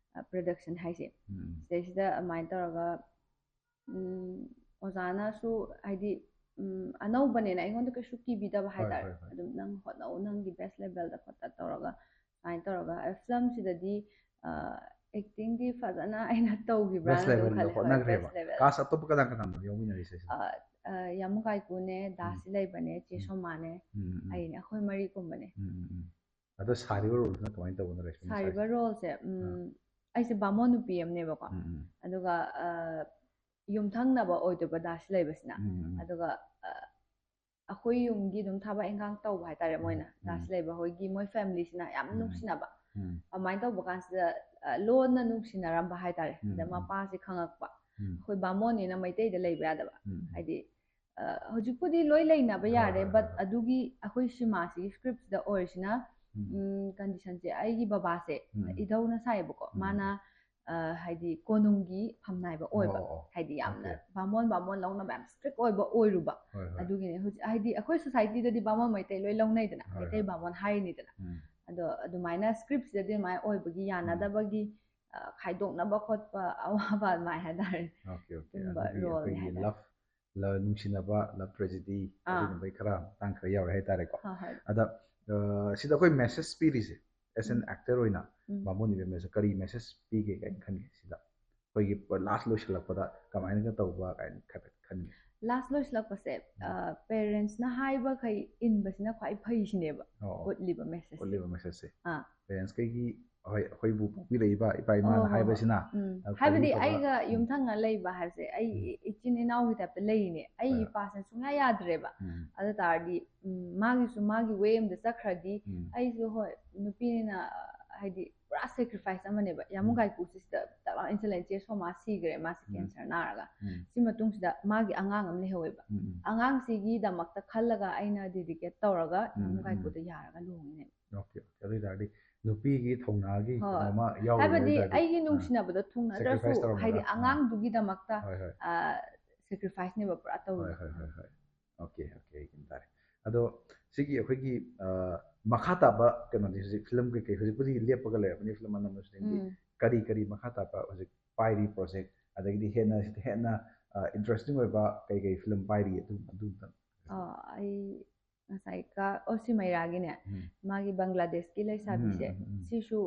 ꯄ꯭ꯔꯗꯛꯁꯟ ꯍꯥꯏꯁꯦ ꯁꯤꯗꯩꯁꯤꯗ ꯑꯗꯨꯃꯥꯏꯅ ꯇꯧꯔꯒ ꯑꯣꯖꯥꯅꯁꯨ ꯍꯥꯏꯗꯤ ꯑꯅꯧꯕꯅꯦꯅ ꯑꯩꯉꯣꯟꯗ ꯀꯩꯁꯨ ꯀꯤꯕꯤꯗꯕ ꯍꯥꯏꯇꯥꯔꯦ ꯑꯗꯨꯝ ꯅꯪ ꯍꯣꯠꯅꯧ ꯅꯪꯒꯤ ꯕꯦꯁ ꯂꯦꯚꯦꯜꯗ ꯈꯣꯠꯇ ꯇꯧꯔꯒ ꯁꯨꯃꯥꯏꯅ ꯇꯧꯔꯒ ꯐꯤꯂꯝꯁꯤꯗꯗꯤ ꯑꯦꯛꯇꯤꯡꯗꯤ ꯐꯖꯅ ꯑꯩꯅ ꯇꯧꯈꯤꯕ꯭ꯔꯥꯅ ꯑꯗꯨꯝ ꯈꯜꯂꯦ ꯍꯣꯏ ꯕꯦꯁ ꯂꯦꯚꯦꯜ ꯀꯥꯁ ꯑꯇꯣꯞꯄ ꯀꯅꯥ ꯌꯥꯎꯃꯤꯟꯅꯔꯤꯁꯦ ꯌꯥꯃꯨꯀꯥꯏꯀꯨꯅꯦ ꯗꯥꯁꯤ ꯂꯩꯕꯅꯦ ꯆꯦ ꯁꯣꯃꯥꯅꯦ ꯑꯩꯅꯦ ꯑꯩꯈꯣꯏ ꯃꯔꯤ ꯀꯨꯝꯕꯅꯦ ꯑꯗꯣ ꯁꯥꯔꯤꯕ ꯔꯣꯜꯗꯨꯅ ꯀꯃꯥꯏꯅ ꯇꯧꯕꯅꯣ ꯁꯥꯔꯤꯕ ꯔꯣꯜꯁꯦ ꯑꯩꯁꯦ ꯕꯥꯃꯣꯟ ꯅꯨꯄꯤ ꯑꯃꯅꯦꯕꯀꯣ ꯑꯗꯨꯒ ꯌꯨꯝꯊꯪꯅꯕ ꯑꯣꯏꯗꯣꯏꯕ ꯗꯥꯁꯤ ꯂꯩꯕꯁꯤꯅ ꯑꯗꯨꯒ ꯑꯩꯈꯣꯏ ꯌꯨꯝꯒꯤ ꯑꯗꯨꯝ ꯊꯕꯛ ꯏꯟꯈꯥꯡ ꯇꯧꯕ ꯍꯥꯏꯇꯥꯔꯦ ꯃꯣꯏꯅ ꯗꯥꯁꯤ ꯂꯩꯕ ꯍꯣꯏꯒꯤ ꯃꯣꯏ ꯐꯦꯃꯤꯂꯤꯁꯤꯅ ꯌꯥꯝ ꯅꯨꯡꯁꯤꯅꯕ ꯑꯗꯨꯃꯥꯏꯅ ꯇꯧꯕ ꯀꯥꯟꯁꯤꯗ ꯂꯣꯟꯅ ꯅꯨꯡꯁꯤꯅꯔꯝꯕ ꯍꯥꯏꯇꯥꯔꯦ ꯑꯗ ꯃꯄꯥꯁꯤ ꯈꯪꯉꯛꯄ ꯑꯩꯈꯣꯏ ꯕꯥꯃꯣꯟꯅꯤꯅ ꯃꯩꯇꯩꯗ ꯂꯩꯕ ꯌꯥꯗꯕ ꯍꯥꯏꯗꯤ ꯍꯧꯖꯤꯛꯄꯨꯗꯤ ꯂꯣꯏ ꯂꯩꯅꯕ ꯌꯥꯔꯦ ꯕꯠ ꯑꯗꯨꯒꯤ ꯑꯩꯈꯣꯏ ꯁꯤꯃꯥꯁꯤꯒꯤ ꯁ꯭ꯀ꯭ꯔꯤꯞꯁꯤꯗ ꯑꯣꯏꯔꯤꯁꯤꯅ ꯀꯟꯗꯤꯁꯟꯁꯦ ꯑꯩꯒꯤ ꯕꯕꯥꯁꯦ ꯏꯙꯧꯅ ꯁꯥꯏꯌꯦꯕꯀꯣ ꯃꯥꯅ ꯍꯥꯏꯗꯤ ꯀꯣꯅꯨꯡꯒꯤ ꯐꯝꯅꯥꯏꯕ ꯑꯣꯏꯕ ꯍꯥꯏꯗꯤ ꯌꯥꯝꯅ ꯕꯥꯃꯣꯟ ꯂꯧꯅꯕ ꯌꯥꯝ ꯁ꯭ꯇ꯭ꯔꯤꯛ ꯑꯣꯏꯕ ꯑꯣꯏꯔꯨꯕ ꯑꯗꯨꯒꯤꯅꯦ ꯍꯧꯖꯤꯛ ꯍꯥꯏꯗꯤ ꯑꯩꯈꯣꯏ ꯁꯣꯁꯥꯏꯇꯤꯗꯗꯤ ꯕꯥꯃꯣꯟ ꯃꯩꯇꯩ ꯂꯣꯏ ꯂꯧꯅꯩꯗꯅ ꯃꯩꯇꯩ ꯕꯥꯃꯣꯟ ꯍꯥꯏꯔꯤꯅꯤꯗꯅ ꯑꯗꯣ ꯑꯗꯨꯃꯥꯏꯅ ꯁ꯭ꯀ꯭ꯔꯤꯞꯁꯤꯗꯗꯤ ꯑꯗꯨꯃꯥꯏꯅ ꯑꯣꯏꯕꯒꯤ ꯌꯥꯅꯗꯕꯒꯤ ꯈꯥꯏꯗꯣꯛꯅꯕ ꯈꯣꯠꯄ ꯑꯋꯥꯕ ꯑꯗꯨꯃꯥꯏꯅ ꯍꯥꯏꯇꯥꯔꯦ ꯑꯗꯨꯝꯕ ꯔꯣꯜꯅꯤ ꯍꯥꯏꯇꯥꯔꯦ ꯅꯨꯡꯁꯤꯅꯕ ꯂꯞ ꯇ꯭ꯔꯦꯖꯦꯗꯤ ꯑꯗꯨꯒꯨꯝꯕꯩ ꯈꯔ ꯃꯇꯥꯡ ꯈꯔ ꯌꯥꯎꯔꯦ ꯍꯥꯏꯇꯥꯔꯦꯀꯣ ꯑꯗ ꯁꯤꯗ ꯑꯩꯈꯣꯏ ꯃꯦꯁꯦꯖ ꯄꯤꯔꯤꯁꯦ ꯑꯦꯁ ꯑꯦꯟ ꯑꯦꯛꯇꯔ ꯑꯣꯏꯅ ꯕꯥꯃꯣꯟ ꯏꯕꯦꯝꯃꯁꯦ ꯀꯔꯤ ꯃꯦꯁꯦꯖ ꯄꯤꯒꯦ ꯀꯥꯏꯅ ꯈꯟꯒꯦ ꯁꯤꯗ ꯑꯩꯈꯣꯏꯒꯤ ꯂꯥꯁ ꯂꯣꯏꯁꯤꯜꯂꯛꯄꯗ ꯀꯃꯥꯏꯅꯒ ꯇꯧꯕ ꯀꯥꯏꯅ ꯈꯟꯒꯦ ꯂꯥꯁ ꯂꯣꯏꯁꯤꯜꯂꯛꯄꯁꯦ ꯄꯦꯔꯦꯟꯁꯅ ꯍꯥꯏꯕꯈꯩ ꯏꯟꯕꯁꯤꯅ ꯈ꯭ꯋꯥꯏ ꯐꯩꯁꯤꯅꯦꯕ ꯎꯠꯂꯤꯕ ꯃꯦꯁꯦꯖꯁꯦ ꯄꯦꯔꯦꯟꯁꯈꯩꯒꯤ ꯑꯩꯈꯣꯏꯕꯨ ꯄꯣꯛꯄꯤꯔꯛꯏꯕ ꯏꯄꯥ ꯏꯃꯥꯅ ꯍꯥꯏꯕꯁꯤꯅ ꯍꯥꯏꯕꯗꯤ ꯑꯩꯒ ꯌꯨꯝꯊꯪꯅ ꯂꯩꯕ ꯍꯥꯏꯕꯁꯦ ꯑꯩ ꯏꯆꯤꯟ ꯏꯅꯥꯎꯒꯤ ꯇꯥꯏꯞꯇ ꯂꯩꯔꯤꯅꯦ ꯑꯩ ꯏꯄꯥꯁꯤꯅ ꯁꯨꯡꯌꯥ ꯌꯥꯗ꯭ꯔꯦꯕ ꯑꯗꯨ ꯇꯥꯔꯗꯤ ꯃꯥꯒꯤꯁꯨ ꯃꯥꯒꯤ ꯋꯦ ꯑꯃꯗ ꯆꯠꯈ꯭ꯔꯗꯤ ꯑꯩꯁꯨ ꯍꯣꯏ ꯅꯨꯄꯤꯅꯤꯅ ꯍꯥꯏꯗꯤ ꯄꯨꯔꯥ ꯁꯦꯀ꯭ꯔꯤꯐꯥꯏꯁ ꯑꯃꯅꯦꯕ ꯌꯥꯃꯨꯀꯥꯏꯀꯨꯁꯤꯗ ꯇꯛꯂꯥꯎ ꯏꯟꯁꯤꯜꯂꯦ ꯆꯦ ꯁꯣꯃꯥ ꯁꯤꯈ꯭ꯔꯦ ꯃꯥꯁꯤ ꯀꯦꯟꯁꯔ ꯅꯥꯔꯒ ꯁꯤ ꯃꯇꯨꯡꯁꯤꯗ ꯃꯥꯒꯤ ꯑꯉꯥꯡ ꯑꯃ ꯂꯩꯍꯧꯋꯦꯕ ꯑꯉꯥꯡꯁꯤꯒꯤꯗꯃꯛꯇ ꯈꯜꯂꯒ ꯑꯩꯅ ꯗꯦꯗꯤꯀꯦꯠ ꯇꯧꯔꯒ ꯌꯥꯃꯨꯀꯥꯏꯀꯨꯗ ꯌꯥꯔꯒ ꯂꯨꯍꯣꯡꯉꯤꯅꯦꯕ ꯑꯣꯀꯦ ꯑꯗꯨ ꯑꯣꯏꯇꯥꯔꯗꯤ ꯅꯨꯄꯤꯒꯤ ꯊꯧꯅꯥꯒꯤ ꯀꯩꯅꯣꯃ ꯍꯥꯏꯕꯗꯤ ꯑꯩꯒꯤ ꯅꯨꯡꯁꯤꯅꯕꯗꯣ ꯊꯨꯡꯅꯗ꯭ꯔꯁꯨ ꯍꯥꯏꯗꯤ ꯑꯉꯥꯡꯗꯨꯒꯤꯗꯃꯛꯇ ꯁꯦꯀ꯭ꯔꯤꯐꯥꯏꯁꯅꯦꯕ ꯄꯨꯔꯥ ꯇꯧꯔꯤꯁꯦ ꯍꯣꯏ ꯑꯣꯀꯦ ꯑꯩ ꯒ꯭ꯌꯥꯟ ꯇꯥꯔꯦ ꯑꯗꯣ ꯁꯤꯒꯤ ꯑꯩꯈꯣꯏꯒꯤ ꯃꯈꯥ ꯇꯥꯕ ꯀꯩꯅꯣꯗꯤ ꯍꯧꯖꯤck ꯐꯤꯂꯝ ꯀꯩꯀꯩ ꯍꯧꯖꯤꯛꯄꯨꯗꯤ ꯂꯦꯞꯄꯒ ꯂꯩꯔꯕꯅꯤ ꯐꯤꯂꯝ ꯑꯅꯝꯕꯁꯤꯡꯗꯤ ꯀꯔꯤ ꯃꯈꯥ ꯇꯥꯕ ꯍꯧꯖꯤꯛ ꯄꯥꯏꯔꯤ ꯄ꯭ꯔꯣꯖꯦꯛ ꯑꯗꯒꯤꯗꯤ ꯍꯦꯟꯅ ꯏꯟꯇꯔꯦꯁꯇꯤꯡ ꯑꯣꯏꯕ ꯀꯩ ꯐꯤꯂꯝ ꯄꯥꯏꯔꯤ ꯑꯗꯨꯝꯇꯪ ꯑꯩ ꯉꯁꯥꯏ ꯑꯣꯁꯤ ꯃꯩꯔꯥꯒꯤꯅꯦ ꯃꯥꯒꯤ ꯕꯪꯒ꯭ꯂꯥꯗꯦꯁꯀꯤ ꯂꯩꯁꯥꯕꯤꯁꯦ ꯁꯤꯁꯨ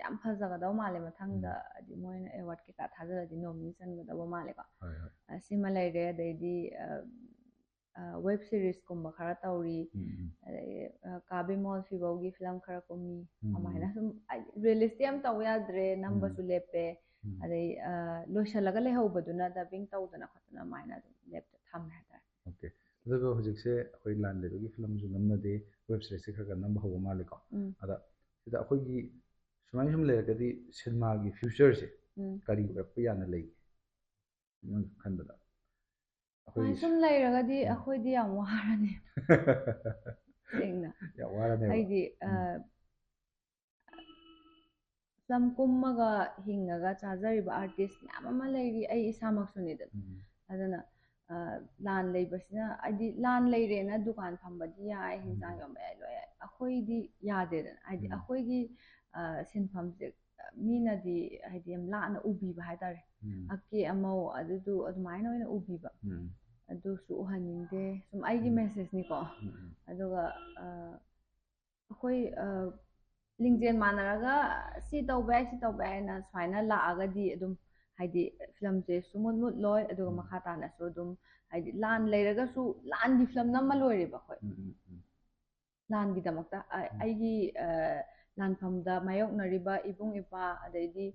ꯌꯥꯝ ꯐꯖꯒꯗꯧ ꯃꯥꯜꯂꯦ ꯃꯊꯪꯗ ꯍꯥꯏꯗꯤ ꯃꯣꯏꯅ ꯑꯦꯋꯥꯔꯗ ꯀꯩꯀꯥ ꯊꯥꯖꯔꯗꯤ ꯅꯣꯃꯤꯅꯤ ꯆꯟꯒꯗꯧꯕ ꯃꯥꯜꯂꯦꯀꯣ ꯁꯤꯃ ꯂꯩꯔꯦ ꯑꯗꯩꯗꯤ ꯋꯦꯕ ꯁꯤꯔꯤꯁꯀꯨꯝꯕ ꯈꯔ ꯇꯧꯔꯤ ꯑꯗꯩ ꯀꯥꯕꯤꯃꯣꯜ ꯐꯤꯕꯧꯒꯤ ꯐꯤꯂꯝ ꯈꯔ ꯀꯨꯝꯃꯤ ꯑꯗꯨꯃꯥꯏꯅ ꯁꯨꯝ ꯔꯤꯌꯦꯂꯤꯁꯇꯤ ꯌꯥꯝ ꯇꯧ ꯌꯥꯗ꯭ꯔꯦ ꯅꯝꯕꯁꯨ ꯂꯦꯞꯄꯦ ꯑꯗꯩ ꯂꯣꯏꯁꯤꯜꯂꯒ ꯂꯩꯍꯧꯕꯗꯨꯅ ꯗꯕꯤꯡ ꯇꯧꯗꯅ ꯈꯣꯠꯇꯅ ꯑꯗꯨꯃꯥꯏꯅ ꯑꯗꯨꯝ ꯂꯦꯞꯇ ꯊꯝꯃꯦ ꯍꯥꯏꯇꯥꯔꯦ ꯑꯣꯀꯦ ꯑꯗꯨꯒ ꯍꯧꯖꯤꯛꯁꯦ ꯑꯩꯈꯣꯏ ꯂꯥꯟ ꯂꯩꯕꯒꯤ ꯐꯤꯂꯝꯁꯨ ꯅꯝꯅꯗꯦ ꯋꯦꯕ ꯁꯤꯔꯤꯁꯁꯦ ꯈꯔ ꯅꯝꯕ ꯍꯧꯕ ꯃꯥꯜꯂꯦꯀꯣ ꯑꯗ ꯁꯤꯗ ꯑꯩꯈꯣꯏꯒꯤ ꯁꯨꯃꯥꯏꯅ ꯁꯨꯝ ꯂꯩꯔꯒꯗꯤ ꯁꯤꯅꯦꯃꯥꯒꯤ ꯐ꯭ꯌꯨꯆꯔꯁꯦ ꯀꯔꯤ ꯑꯣꯏꯔꯛꯄ ꯌꯥꯅ ꯂꯩꯒꯦ ꯅꯪ ꯈꯟꯕꯗ ꯁꯨꯝ ꯂꯩꯔꯒꯗꯤ ꯑꯩꯈꯣꯏꯗꯤ ꯌꯥꯝ ꯋꯥꯔꯅꯤ ꯁꯦꯡꯅ ꯌꯥꯝ ꯋꯥꯔꯅꯦꯕ ꯍꯥꯏꯗꯤ ꯐꯤꯂꯝ ꯀꯨꯝꯃꯒ ꯍꯤꯡꯉꯒ ꯆꯥꯖꯔꯤꯕ ꯑꯥꯔꯇꯤꯁ ꯃꯌꯥꯝ ꯑꯃ ꯂꯩꯔꯤ ꯑꯩ ꯏꯁꯥꯃꯛꯁꯨꯅꯤꯗꯅ ꯑꯗꯨꯅ ꯂꯥꯟ ꯂꯩꯕꯁꯤꯅ ꯍꯥꯏꯗꯤ ꯂꯥꯟ ꯂꯩꯔꯦꯅ ꯗꯨꯀꯥꯟ ꯐꯝꯕꯗꯤ ꯌꯥꯏ ꯍꯤꯟꯖꯥꯡ ꯌꯣꯟꯕ ꯌꯥꯏ ꯂꯣꯏ ꯌꯥꯏ ꯑꯩꯈꯣꯏꯗꯤ ꯌꯥꯗꯦꯗꯅ ꯍꯥꯏꯗꯤ ꯑꯩꯈꯣꯏꯒꯤ ꯁꯤꯟꯐꯝꯁꯦ ꯃꯤꯅꯗꯤ ꯍꯥꯏꯗꯤ ꯌꯥꯝ ꯂꯥꯟꯅ ꯎꯕꯤꯕ ꯍꯥꯏꯇꯥꯔꯦ ꯑꯀꯦ ꯑꯃꯧ ꯑꯗꯨꯃꯥꯏꯅ ꯑꯣꯏꯅ ꯎꯕꯤꯕ ꯑꯗꯨꯁꯨ ꯎꯍꯟꯅꯤꯡꯗꯦ ꯁꯨꯝ ꯑꯩꯒꯤ ꯃꯦꯁꯦꯖꯅꯤꯀꯣ ꯑꯗꯨꯒ ꯑꯩꯈꯣꯏ ꯂꯤꯡꯖꯦꯜ ꯃꯥꯟꯅꯔꯒ ꯁꯤ ꯇꯧꯕ ꯌꯥꯏ ꯁꯤ ꯇꯧꯕ ꯌꯥꯏꯅ ꯁꯨꯃꯥꯏꯅ ꯂꯥꯛꯑꯒꯗꯤ ꯑꯗꯨꯝ ꯍꯥꯏꯗꯤ ꯐꯤꯂꯝꯁꯦ ꯁꯨꯃꯨꯠ ꯃꯨꯠꯂꯣꯏ ꯑꯗꯨꯒ ꯃꯈꯥ ꯇꯥꯅꯁꯨ ꯑꯗꯨꯝ ꯍꯥꯏꯗꯤ ꯂꯥꯟ ꯂꯩꯔꯒꯁꯨ ꯂꯥꯟꯒꯤ ꯐꯤꯂꯝ ꯅꯝꯃ ꯂꯣꯏꯔꯦꯕ ꯑꯩꯈꯣꯏ ꯂꯥꯟꯒꯤꯗꯃꯛꯇ ꯑꯩꯒꯤ ꯂꯥꯟꯐꯝꯗ ꯃꯥꯌꯣꯛꯅꯔꯤꯕ ꯏꯕꯨꯡ ꯏꯄ꯭ꯋꯥ ꯑꯗꯩꯗꯤ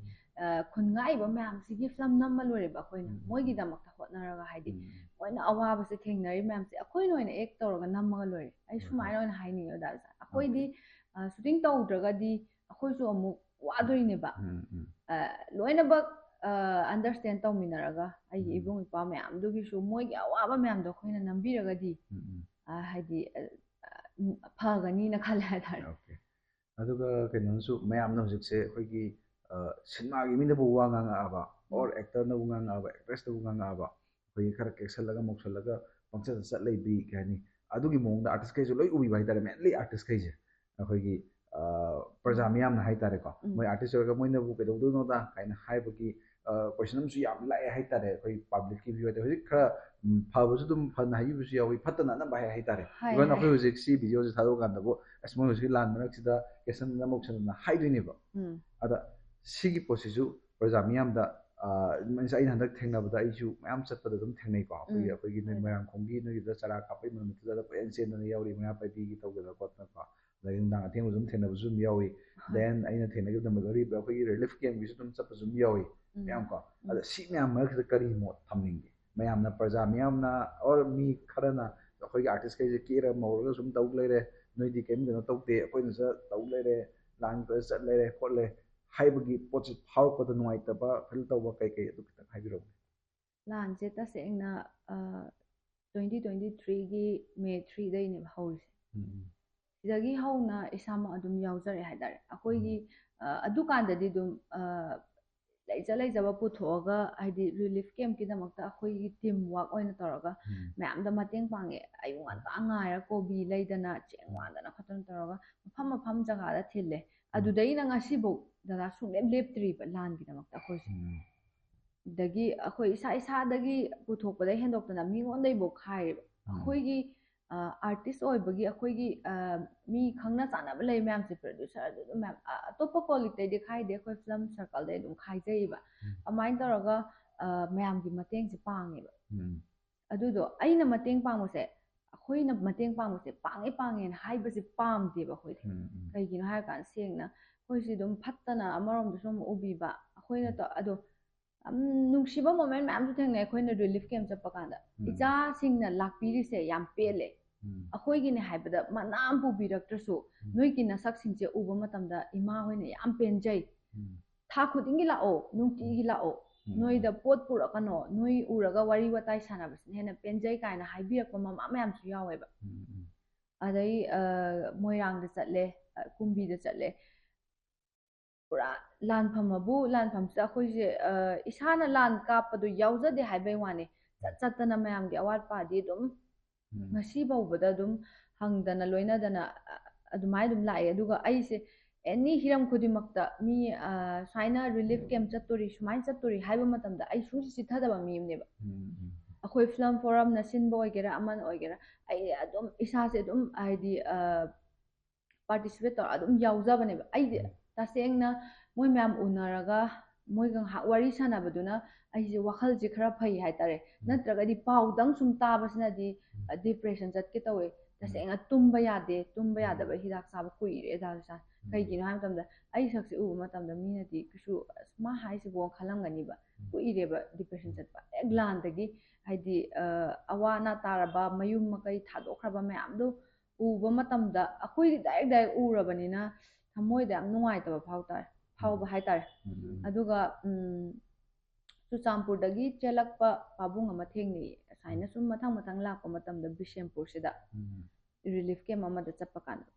ꯈꯨꯟ ꯉꯥꯛꯏꯕ ꯃꯌꯥꯝꯁꯤꯒꯤ ꯐꯤꯂꯝ ꯅꯝꯃ ꯂꯣꯏꯔꯦꯕ ꯑꯩꯈꯣꯏꯅ ꯃꯣꯏꯒꯤꯗꯃꯛꯇ ꯍꯣꯠꯅꯔꯒ ꯍꯥꯏꯗꯤ ꯃꯣꯏꯅ ꯑꯋꯥꯕꯁꯦ ꯊꯦꯡꯅꯔꯤ ꯃꯌꯥꯝꯁꯦ ꯑꯩꯈꯣꯏꯅ ꯑꯣꯏꯅ ꯑꯦꯛ ꯇꯧꯔꯒ ꯅꯝꯃꯒ ꯂꯣꯏꯔꯦ ꯑꯩ ꯁꯨꯃꯥꯏꯅ ꯑꯣꯏꯅ ꯍꯥꯏꯅꯤꯡꯉꯦ ꯑꯣꯖꯥ ꯑꯩꯈꯣꯏꯗꯤ ꯁꯨꯇꯤꯡ ꯇꯧꯗ꯭ꯔꯒꯗꯤ ꯑꯩꯈꯣꯏꯁꯨ ꯑꯃꯨꯛ ꯋꯥꯗꯣꯏꯅꯦꯕ ꯂꯣꯏꯅꯃꯛ ꯑꯟꯗꯔꯁꯇꯦꯟ ꯇꯧꯃꯤꯟꯅꯔꯒ ꯑꯩꯒꯤ ꯏꯕꯨꯡ ꯏꯄ꯭ꯋꯥ ꯃꯌꯥꯝꯗꯨꯒꯤꯁꯨ ꯃꯣꯏꯒꯤ ꯑꯋꯥꯕ ꯃꯌꯥꯝꯗꯣ ꯑꯩꯈꯣꯏꯅ ꯅꯝꯕꯤꯔꯒꯗꯤ ꯍꯥꯏꯗꯤ ꯐꯒꯅꯤꯅ ꯈꯜꯂꯦ ꯍꯥꯏꯇꯥꯔꯦ ꯑꯗꯨꯒ ꯀꯩꯅꯣꯁꯨ ꯃꯌꯥꯝꯅ ꯍꯧꯖꯤꯛꯁꯦ ꯑꯩꯈꯣꯏꯒꯤ ꯁꯤꯅꯦꯃꯥꯒꯤ ꯃꯤꯅꯕꯨ ꯋꯥ ꯉꯥꯡꯉꯛꯑꯕ ꯑꯣꯔ ꯑꯦꯛꯇꯔꯅꯕꯨ ꯉꯥꯡꯉꯛꯑꯕ ꯑꯦꯛꯇ꯭ꯔꯦꯁꯅꯕꯨ ꯉꯥꯡꯉꯛꯑꯕ ꯑꯩꯈꯣꯏꯒꯤ ꯈꯔ ꯀꯦꯛꯁꯜꯂꯒ ꯃꯧꯁꯜꯂꯒ ꯄꯪꯆꯠꯇ ꯆꯠ ꯂꯩꯕꯤ ꯀꯩ ꯍꯥꯏꯅꯤ ꯑꯗꯨꯒꯤ ꯃꯑꯣꯡꯗ ꯑꯥꯔꯇꯤꯁꯈꯩꯁꯨ ꯂꯣꯏ ꯎꯕꯤꯕ ꯍꯥꯏꯇꯥꯔꯦ ꯃꯦꯟꯂꯤ ꯑꯥꯔꯇꯤꯁꯈꯩꯁꯦ ꯑꯩꯈꯣꯏꯒꯤ ꯄ꯭ꯔꯖꯥ ꯃꯤꯌꯥꯝꯅ ꯍꯥꯏꯇꯥꯔꯦꯀꯣ ꯃꯣꯏ ꯑꯥꯔꯇꯤꯁ ꯑꯣꯏꯔꯒ ꯃꯣꯏꯅꯕꯨ ꯀꯩꯗꯧꯗꯣꯏꯅꯣꯗ ꯀꯥꯏꯅ ꯍꯥꯏꯕꯒꯤ ꯀꯣꯏꯁꯟ ꯑꯃꯁꯨ ꯌꯥꯝ ꯂꯥꯛꯑꯦ ꯍꯥꯏꯇꯥꯔꯦ ꯑꯩꯈꯣꯏ ꯄꯥꯕ꯭ꯂꯤꯛꯀꯤ ꯚꯤꯌꯨ ꯍꯥꯏꯇꯥꯔꯦ ꯍꯧꯖꯤꯛ ꯈꯔ ꯐꯕꯁꯨ ꯑꯗꯨꯝ ꯐꯅ ꯍꯥꯏꯕꯤꯕꯁꯨ ꯌꯥꯎꯏ ꯐꯠꯇꯅ ꯑꯅꯝꯕ ꯍꯥꯏꯇꯥꯔꯦ ꯏꯚꯟ ꯑꯩꯈꯣꯏ ꯍꯧꯖꯤꯛ ꯁꯤ ꯚꯤꯗꯤꯑꯣꯁꯦ ꯊꯥꯗꯣꯛꯑꯀꯥꯟꯗꯕꯨ ꯑꯁ ꯃꯣꯏ ꯍꯧꯖꯤꯛ ꯂꯥꯟ ꯃꯔꯛꯁꯤꯗ ꯀꯦꯁꯟꯗꯅ ꯃꯧꯁꯟꯗꯅ ꯍꯥꯏꯗꯣꯏꯅꯦꯕ ꯑꯗ ꯁꯤꯒꯤ ꯄꯣꯠꯁꯤꯁꯨ ꯄ꯭ꯔꯖꯥ ꯃꯤꯌꯥꯝꯗ ꯑꯩꯅ ꯍꯟꯗꯛ ꯊꯦꯡꯅꯕꯗ ꯑꯩꯁꯨ ꯃꯌꯥꯝ ꯆꯠꯄꯗ ꯑꯗꯨꯝ ꯊꯦꯡꯅꯩꯀꯣ ꯑꯩꯈꯣꯏꯒꯤ ꯅꯣꯏ ꯃꯣꯏꯔꯥꯡꯈꯣꯝꯒꯤ ꯅꯣꯏꯒꯤꯗ ꯆꯔꯥ ꯀꯥꯞꯄꯩ ꯅꯨꯃꯤꯠꯇꯨꯗ ꯀꯣꯏꯆꯦꯟ ꯆꯦꯟꯗꯅ ꯌꯥꯎꯔꯤ ꯃꯩꯔꯥ ꯄꯥꯏꯕꯤꯒꯤ ꯇꯧꯗꯅ ꯈꯣꯠꯇꯅꯀꯣ ꯑꯗꯒꯤ ꯅꯨꯡꯗꯥꯡ ꯑꯊꯦꯡꯕꯁꯨ ꯑꯗꯨꯝ ꯊꯦꯡꯅꯕꯁꯨ ꯑꯗꯨꯝ ꯌꯥꯎꯏ ꯗꯦꯟ ꯑꯩꯅ ꯊꯦꯡꯅꯈꯤꯕꯗ ꯑꯩꯈꯣꯏꯒꯤ ꯔꯤꯂꯤꯐ ꯀꯦꯝꯒꯤꯁꯨ ꯑꯗꯨꯝ ꯆꯠꯄꯁꯨ ꯑꯗꯨꯝ ꯌꯥꯎꯏ ꯃꯌꯥꯝꯀꯣ ꯑꯗ ꯁꯤ ꯃꯌꯥꯝ ꯃꯔꯛꯁꯤꯗ ꯀꯔꯤ ꯃꯣꯠ ꯊꯝꯅꯤꯡꯒꯦ ꯃꯌꯥꯝꯅ ꯄ꯭ꯔꯖꯥ ꯃꯤꯌꯥꯝꯅ ꯑꯣꯔ ꯃꯤ ꯈꯔꯅ ꯑꯩꯈꯣꯏꯒꯤ ꯑꯥꯔꯇꯤꯁꯈꯩꯁꯦ ꯀꯦꯔ ꯃꯧꯔꯒ ꯁꯨꯝ ꯇꯧ ꯂꯩꯔꯦ ꯅꯣꯏꯗꯤ ꯀꯩꯝ ꯀꯩꯅꯣ ꯇꯧꯗꯦ ꯑꯩꯈꯣꯏꯅꯁꯨ ꯇꯧ ꯂꯩꯔꯦ ꯂꯥꯟ ꯆꯠ ꯂꯩꯔꯦ ꯈꯣꯠꯂꯦ ꯍꯥꯏꯕꯒꯤ ꯄꯣꯠꯁꯤ ꯐꯥꯎꯔꯛꯄꯗ ꯅꯨꯡꯉꯥꯏꯇꯕ ꯐꯤꯜ ꯇꯧꯕ ꯀꯩꯀꯩ ꯑꯗꯨ ꯈꯤꯇꯪ ꯍꯥꯏꯕꯤꯔꯛꯎ ꯂꯥꯟꯁꯦ ꯇꯁꯦꯡꯅ 2023ꯒꯤ ꯃꯦ 3ꯗꯩꯅꯦꯕ ꯍꯧꯔꯤꯁꯦ ꯁꯤꯗꯒꯤ ꯍꯧꯅ ꯏꯁꯥꯃꯛ ꯑꯗꯨꯝ ꯌꯥꯎꯖꯔꯦ ꯍꯥꯏꯇꯥꯔꯦ ꯑꯩꯈꯣꯏꯒꯤ ꯑꯗꯨꯀꯥꯟꯗꯗꯤ ꯑꯗꯨꯝ ꯂꯩꯖꯕ ꯄꯨꯊꯣꯛꯑꯒ ꯍꯥꯏꯗꯤ ꯔꯤꯂꯤꯐ ꯀꯦꯝꯞꯀꯤꯗꯃꯛꯇ ꯑꯩꯈꯣꯏꯒꯤ ꯇꯤꯝ ꯋꯥꯛ ꯑꯣꯏꯅ ꯇꯧꯔꯒ ꯃꯌꯥꯝꯗ ꯃꯇꯦꯡ ꯄꯥꯡꯉꯦ ꯑꯌꯨꯛ ꯉꯟꯇꯥ ꯉꯥꯏꯔ ꯀꯣꯕꯤ ꯂꯩꯗꯅ ꯆꯦꯡ ꯋꯥꯟꯗꯅ ꯈꯣꯠꯇꯅ ꯇꯧꯔꯒ ꯃꯐꯝ ꯖꯒꯥꯗ ꯊꯤꯜꯂꯦ ꯑꯗꯨꯗꯩꯅ ꯉꯁꯤꯐꯧ ꯗꯗꯥ ꯁꯨꯡꯂꯦꯞ ꯂꯦꯞꯇ꯭ꯔꯤꯕ ꯂꯥꯟꯒꯤꯗꯃꯛꯇ ꯑꯩꯈꯣꯏꯁꯦ ꯑꯗꯒꯤ ꯑꯩꯈꯣꯏ ꯏꯁꯥꯗꯒꯤ ꯄꯨꯊꯣꯛꯄꯗ ꯍꯦꯟꯗꯣꯛꯇꯅ ꯃꯤꯉꯣꯟꯗꯩꯐꯥꯎ ꯈꯥꯏꯔꯦꯕ ꯑꯩꯈꯣꯏꯒꯤ ꯑꯥꯔꯇꯤꯁ ꯑꯣꯏꯕꯒꯤ ꯑꯩꯈꯣꯏꯒꯤ ꯃꯤ ꯈꯪꯅ ꯆꯥꯟꯅꯕ ꯂꯩ ꯃꯌꯥꯝꯁꯦ ꯄ꯭ꯔꯣꯗ꯭ꯌꯨꯁꯔ ꯑꯗꯨꯝ ꯃꯌꯥꯝ ꯑꯇꯣꯞꯄ ꯀꯣꯂꯤꯛꯇꯩꯗꯤ ꯈꯥꯏꯗꯦ ꯑꯩꯈꯣꯏ ꯐꯤꯂꯝ ꯁꯔꯀꯜꯗꯩ ꯑꯗꯨꯝ ꯈꯥꯏꯖꯩꯌꯦꯕ ꯑꯗꯨꯃꯥꯏꯅ ꯇꯧꯔꯒ ꯃꯌꯥꯝꯒꯤ ꯃꯇꯦꯡꯁꯦ ꯄꯥꯡꯉꯦꯕ ꯑꯗꯨꯗꯣ ꯑꯩꯅ ꯃꯇꯦꯡ ꯄꯥꯡꯕꯁꯦ ꯑꯩꯈꯣꯏꯅ ꯃꯇꯦꯡ ꯄꯥꯡꯕꯁꯦ ꯄꯥꯡꯉꯦꯅ ꯍꯥꯏꯕꯁꯦ ꯄꯥꯝꯗꯦꯕ ꯑꯩꯈꯣꯏꯗꯤ ꯀꯩꯒꯤꯅꯣ ꯍꯥꯏꯔꯀꯥꯟꯗ ꯁꯦꯡꯅ ꯑꯩꯈꯣꯏꯁꯤ ꯑꯗꯨꯝ ꯐꯠꯇꯅ ꯑꯃꯔꯣꯝꯗꯁꯨ ꯑꯃꯨꯛ ꯎꯕꯤꯕ ꯑꯩꯈꯣꯏꯅ ꯑꯗꯣ ꯅꯨꯡꯁꯤꯕ ꯃꯣꯃꯦꯟ ꯃꯌꯥꯝꯁꯨ ꯊꯦꯡꯅꯩ ꯑꯩꯈꯣꯏꯅ ꯔꯤꯂꯤꯐ ꯀꯦꯝꯞ ꯆꯠꯄ ꯀꯥꯟꯗ ꯏꯆꯥꯁꯤꯡꯅ ꯂꯥꯛꯄꯤꯔꯤꯁꯦ ꯌꯥꯝ ꯄꯦꯜꯂꯦ ꯑꯩꯈꯣꯏꯒꯤꯅꯦ ꯍꯥꯏꯕꯗ ꯃꯅꯥꯝ ꯄꯨꯕꯤꯔꯛꯇ꯭ꯔꯁꯨ ꯅꯣꯏꯒꯤ ꯅꯁꯛꯁꯤꯡꯁꯦ ꯎꯕ ꯃꯇꯝꯗ ꯏꯃꯥ ꯍꯣꯏꯅ ꯌꯥꯝ ꯄꯦꯟꯖꯩ ꯊꯥ ꯈꯨꯗꯤꯡꯒꯤ ꯂꯥꯛꯑꯣ ꯅꯨꯡꯇꯤꯒꯤ ꯂꯥꯛꯑꯣ ꯅꯣꯏꯗ ꯄꯣꯠ ꯄꯨꯔꯛꯀꯅꯣ ꯅꯣꯏ ꯎꯔꯒ ꯋꯥꯔꯤ ꯋꯥꯇꯥꯏ ꯁꯥꯟꯅꯕꯁꯤꯅ ꯍꯦꯟꯅ ꯄꯦꯟꯖꯩ ꯀꯥꯏꯅ ꯍꯥꯏꯕꯤꯔꯛꯄ ꯃꯃꯥ ꯃꯌꯥꯝꯁꯨ ꯌꯥꯎꯋꯦꯕ ꯑꯗꯩ ꯃꯣꯏꯔꯥꯡꯗ ꯆꯠꯂꯦ ꯀꯨꯝꯕꯤꯗ ꯆꯠꯂꯦ ꯄꯨꯔꯥ ꯂꯥꯟꯐꯝꯁꯤꯗ ꯑꯩꯈꯣꯏꯁꯦ ꯏꯁꯥꯅ ꯂꯥꯟ ꯀꯥꯞꯄꯗꯣ ꯌꯥꯎꯖꯗꯦ ꯍꯥꯏꯕꯩ ꯋꯥꯅꯤ ꯆꯠꯇꯅ ꯃꯌꯥꯝꯒꯤ ꯑꯋꯥꯠꯄꯥꯗꯤ ꯑꯗꯨꯝ ꯉꯁꯤ ꯐꯥꯎꯕꯗ ꯑꯗꯨꯝ ꯍꯪꯗꯅ ꯂꯣꯏꯅꯗꯅ ꯑꯗꯨꯃꯥꯏꯅ ꯑꯗꯨꯝ ꯂꯥꯛꯑꯦ ꯑꯗꯨꯒ ꯑꯩꯁꯦ ꯑꯦꯅꯤ ꯍꯤꯔꯝ ꯈꯨꯗꯤꯡꯃꯛꯇ ꯃꯤ ꯁꯨꯃꯥꯏꯅ ꯔꯤꯂꯤꯐ ꯀꯦꯝꯞ ꯆꯠꯇꯣꯔꯤ ꯁꯨꯃꯥꯏꯅ ꯆꯠꯇꯣꯔꯤ ꯍꯥꯏꯕ ꯃꯇꯝꯗ ꯑꯩ ꯁꯨꯡꯆꯤꯠ ꯆꯤꯠꯊꯗꯕ ꯃꯤ ꯑꯃꯅꯦꯕ ꯑꯩꯈꯣꯏ ꯐꯤꯂꯝ ꯐꯣꯔꯝꯅ ꯁꯤꯟꯕ ꯑꯣꯏꯒꯦꯔꯥ ꯑꯃꯅ ꯑꯣꯏꯒꯦꯔꯥ ꯑꯩ ꯑꯗꯨꯝ ꯏꯁꯥꯁꯦ ꯑꯗꯨꯝ ꯍꯥꯏꯗꯤ ꯄꯥꯔꯇꯤꯁꯤꯄꯦꯠ ꯇꯧꯔ ꯑꯗꯨꯝ ꯌꯥꯎꯖꯕꯅꯦꯕ ꯑꯩꯁꯦ ꯇꯁꯦꯡꯅ ꯃꯣꯏ ꯃꯌꯥꯝ ꯎꯅꯔꯒ ꯃꯣꯏꯒ ꯉꯥꯏꯍꯥꯛ ꯋꯥꯔꯤ ꯁꯥꯟꯅꯕꯗꯨꯅ ꯑꯩꯁꯦ ꯋꯥꯈꯜꯁꯦ ꯈꯔ ꯐꯩ ꯍꯥꯏꯇꯥꯔꯦ ꯅꯠꯇ꯭ꯔꯒꯗꯤ ꯄꯥꯎꯗꯪ ꯁꯨꯝ ꯇꯥꯕꯁꯤꯅꯗꯤ ꯗꯤꯄ꯭ꯔꯦꯁꯟ ꯆꯠꯀꯦ ꯇꯧꯋꯦ ꯇꯁꯦꯡꯅ ꯇꯨꯝꯕ ꯌꯥꯗꯦ ꯇꯨꯝꯕ ꯌꯥꯗꯕ ꯍꯤꯗꯥꯛ ꯆꯥꯕ ꯀꯨꯏꯔꯦ ꯗꯥꯜꯁꯥ ꯀꯩꯒꯤꯅꯣ ꯍꯥꯏꯕ ꯃꯇꯝꯗ ꯑꯩ ꯁꯛꯁꯦ ꯎꯕ ꯃꯇꯝꯗ ꯃꯤꯅꯗꯤ ꯀꯩꯁꯨ ꯑꯁ ꯃꯥ ꯍꯥꯏꯁꯤꯕꯣ ꯈꯜꯂꯝꯒꯅꯤꯕ ꯀꯨꯏꯔꯦꯕ ꯗꯤꯄ꯭ꯔꯦꯁꯟ ꯆꯠꯄ ꯍꯦꯛ ꯂꯥꯟꯗꯒꯤ ꯍꯥꯏꯗꯤ ꯑꯋꯥ ꯑꯅꯥ ꯇꯥꯔꯕ ꯃꯌꯨꯝ ꯃꯀꯩ ꯊꯥꯗꯣꯛꯈ꯭ꯔꯕ ꯃꯌꯥꯝꯗꯣ ꯎꯕ ꯃꯇꯝꯗ ꯑꯩꯈꯣꯏꯗꯤ ꯗꯥꯏꯔꯦꯛ ꯎꯔꯕꯅꯤꯅ ꯊꯃꯣꯏꯗ ꯌꯥꯝ ꯅꯨꯡꯉꯥꯏꯇꯕ ꯐꯥꯎꯕ ꯍꯥꯏꯇꯥꯔꯦ ꯑꯗꯨꯒ ꯆꯨꯔꯆꯥꯟꯄꯨꯔꯗꯒꯤ ꯆꯦꯜꯂꯛꯄ ꯄꯥꯕꯨꯡ ꯑꯃ ꯊꯦꯡꯅꯩꯌꯦ ꯑꯁꯨꯃꯥꯏꯅ ꯁꯨꯝ ꯃꯊꯪ ꯂꯥꯛꯄ ꯃꯇꯝꯗ ꯕꯤꯁꯦꯝꯄꯨꯔꯁꯤꯗ ꯔꯤꯂꯤꯐ ꯀꯦꯝꯞ ꯑꯃꯗ ꯆꯠꯄ ꯀꯥꯟꯗ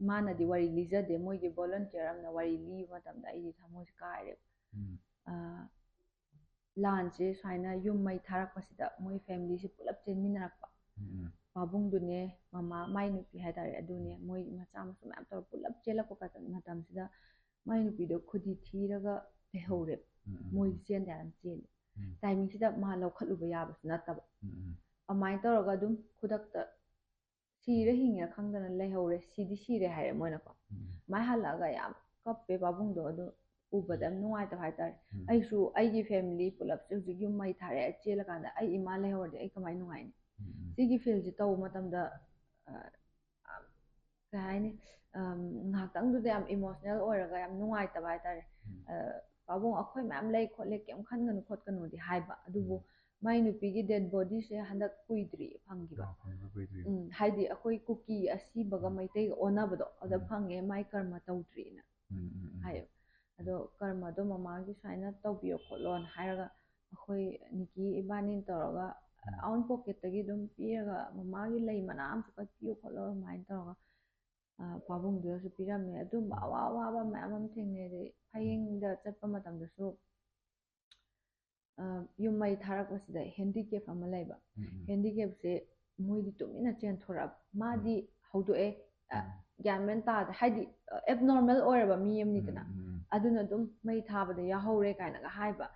ꯃꯥꯅꯗꯤ ꯋꯥꯔꯤ ꯂꯤꯖꯗꯦ ꯃꯣꯏꯒꯤ ꯚꯣꯂꯟꯇꯤꯌꯔ ꯑꯃꯅ ꯋꯥꯔꯤ ꯂꯤꯕ ꯃꯇꯝꯗ ꯑꯩꯗꯤ ꯊꯃꯣꯏꯁꯦ ꯀꯥꯏꯔꯦꯕ ꯂꯥꯟꯁꯦ ꯁꯨꯃꯥꯏꯅ ꯌꯨꯝ ꯃꯩ ꯊꯥꯔꯛꯄꯁꯤꯗ ꯃꯣꯏ ꯐꯦꯃꯤꯂꯤꯁꯦ ꯄꯨꯂꯞ ꯆꯦꯟꯃꯤꯟꯅꯔꯛꯄ ꯄꯥꯕꯨꯡꯗꯨꯅꯦ ꯃꯥꯏ ꯅꯨꯄꯤ ꯍꯥꯏꯇꯥꯔꯦ ꯑꯗꯨꯅꯦ ꯃꯣꯏ ꯃꯆꯥ ꯃꯁꯨ ꯃꯌꯥꯝ ꯇꯧꯔ ꯄꯨꯂꯞ ꯆꯦꯜꯂꯛꯄ ꯃꯇꯝꯁꯤꯗ ꯃꯥꯏ ꯅꯨꯄꯤꯗꯣ ꯈꯨꯗꯤ ꯊꯤꯔꯒ ꯂꯩꯍꯧꯔꯦꯕ ꯃꯣꯏꯗꯤ ꯆꯦꯟꯗ ꯌꯥꯝ ꯆꯦꯜꯂꯦ ꯇꯥꯏꯃꯤꯡꯁꯤꯗ ꯃꯥ ꯂꯧꯈꯠꯂꯨꯕ ꯌꯥꯕꯁꯨ ꯅꯠꯇꯕ ꯑꯗꯨꯃꯥꯏꯅ ꯇꯧꯔꯒ ꯑꯗꯨꯝ ꯈꯨꯗꯛꯇ ꯁꯤꯔ ꯍꯤꯡꯉꯦ ꯈꯪꯗꯅ ꯂꯩꯍꯧꯔꯦ ꯁꯤꯗꯤ ꯁꯤꯔꯦ ꯍꯥꯏꯔꯦ ꯃꯣꯏꯅꯀꯣ ꯃꯥꯏ ꯍꯜꯂꯛꯑꯒ ꯌꯥꯝ ꯀꯞꯄꯦ ꯄꯥꯕꯨꯡꯗꯣ ꯑꯗꯨ ꯎꯕꯗ ꯌꯥꯝ ꯅꯨꯡꯉꯥꯏꯇꯕ ꯍꯥꯏꯇꯥꯔꯦ ꯑꯩꯁꯨ ꯑꯩꯒꯤ ꯐꯦꯃꯤꯂꯤ ꯄꯨꯂꯞꯁꯦ ꯍꯧꯖꯤꯛ ꯌꯨꯝ ꯃꯩ ꯊꯥꯔꯛꯑꯦ ꯆꯦꯜꯂꯀꯥꯟꯗ ꯑꯩ ꯏꯃꯥ ꯂꯩꯍꯧꯔꯗꯤ ꯑꯩ ꯀꯃꯥꯏꯅ ꯅꯨꯡꯉꯥꯏꯅꯤ ꯁꯤꯒꯤ ꯐꯤꯜꯁꯦ ꯇꯧꯕ ꯃꯇꯝꯗ ꯀꯩ ꯍꯥꯏꯅꯤ ꯉꯥꯏꯍꯥꯛꯇꯪꯗꯨꯗ ꯌꯥꯝ ꯏꯃꯣꯁꯅꯦꯜ ꯑꯣꯏꯔꯒ ꯌꯥꯝ ꯅꯨꯡꯉꯥꯏꯇꯕ ꯍꯥꯏꯇꯥꯔꯦ ꯄꯥꯕꯨꯡ ꯑꯩꯈꯣꯏ ꯃꯌꯥꯝ ꯂꯩ ꯈꯣꯠꯂꯦ ꯀꯩꯝ ꯈꯟꯒꯅꯨ ꯈꯣꯠꯀꯅꯨꯗꯤ ꯍꯥꯏꯕ ꯑꯗꯨꯕꯨ ꯃꯥꯏ ꯅꯨꯄꯤꯒꯤ ꯗꯦꯠ ꯕꯣꯗꯤꯁꯦ ꯍꯟꯗꯛ ꯀꯨꯏꯗ꯭ꯔꯤ ꯐꯪꯈꯤꯕ ꯍꯥꯏꯗꯤ ꯑꯩꯈꯣꯏ ꯀꯨꯀꯤ ꯑꯁꯤꯕꯒ ꯃꯩꯇꯩꯒ ꯑꯣꯟꯅꯕꯗꯣ ꯑꯗ ꯐꯪꯉꯦ ꯃꯥꯏ ꯀꯔꯃ ꯇꯧꯗ꯭ꯔꯤꯅ ꯍꯥꯏꯌꯦꯕ ꯑꯗꯣ ꯀꯔꯃꯗꯣ ꯃꯃꯥꯒꯤ ꯁꯨꯃꯥꯏꯅ ꯇꯧꯕꯤꯌꯣ ꯈꯣꯠꯂꯣꯅ ꯍꯥꯏꯔꯒ ꯑꯩꯈꯣꯏ ꯅꯤꯀꯤ ꯏꯕꯥꯅꯤꯅ ꯇꯧꯔꯒ ꯑꯥꯎꯟ ꯄꯣꯀꯦꯠꯇꯒꯤ ꯑꯗꯨꯝ ꯄꯤꯔꯒ ꯃꯃꯥꯒꯤ ꯂꯩ ꯃꯅꯥ ꯑꯃꯁꯨ ꯀꯠꯄꯤꯌꯨ ꯈꯣꯠꯂꯣ ꯑꯗꯨꯃꯥꯏꯅ ꯇꯧꯔꯒ ꯄꯥꯕꯨꯡꯗꯨꯗꯁꯨ ꯄꯤꯔꯝꯃꯦ ꯑꯗꯨꯝꯕ ꯑꯋꯥꯕ ꯃꯌꯥꯝ ꯑꯃ ꯊꯦꯡꯅꯩ ꯑꯗꯩ ꯐꯌꯦꯡꯗ ꯆꯠꯄ ꯃꯇꯝꯗꯁꯨ ꯌꯨꯝ ꯃꯩ ꯊꯥꯔꯛꯄꯁꯤꯗ ꯍꯦꯟꯗꯤꯀꯦꯞ ꯑꯃ ꯂꯩꯕ ꯍꯦꯟꯗꯤꯀꯦꯞꯁꯦ ꯃꯣꯏꯗꯤ ꯇꯨꯃꯤꯟꯅ ꯆꯦꯟꯊꯣꯔꯛꯑꯕ ꯃꯥꯗꯤ ꯍꯧꯗꯣꯛꯑꯦ ꯒ꯭ꯌꯥꯟ ꯃꯦꯟ ꯇꯥꯗꯦ ꯍꯥꯏꯗꯤ ꯑꯦꯕꯅꯣꯔꯃꯦꯜ ꯑꯣꯏꯔꯕ ꯃꯤ ꯑꯃꯅꯤꯗꯅ ꯑꯗꯨꯅ ꯑꯗꯨꯝ ꯃꯩ ꯊꯥꯕꯗ ꯌꯥꯍꯧꯔꯦ ꯀꯥꯏꯅꯒ ꯍꯥꯏꯕ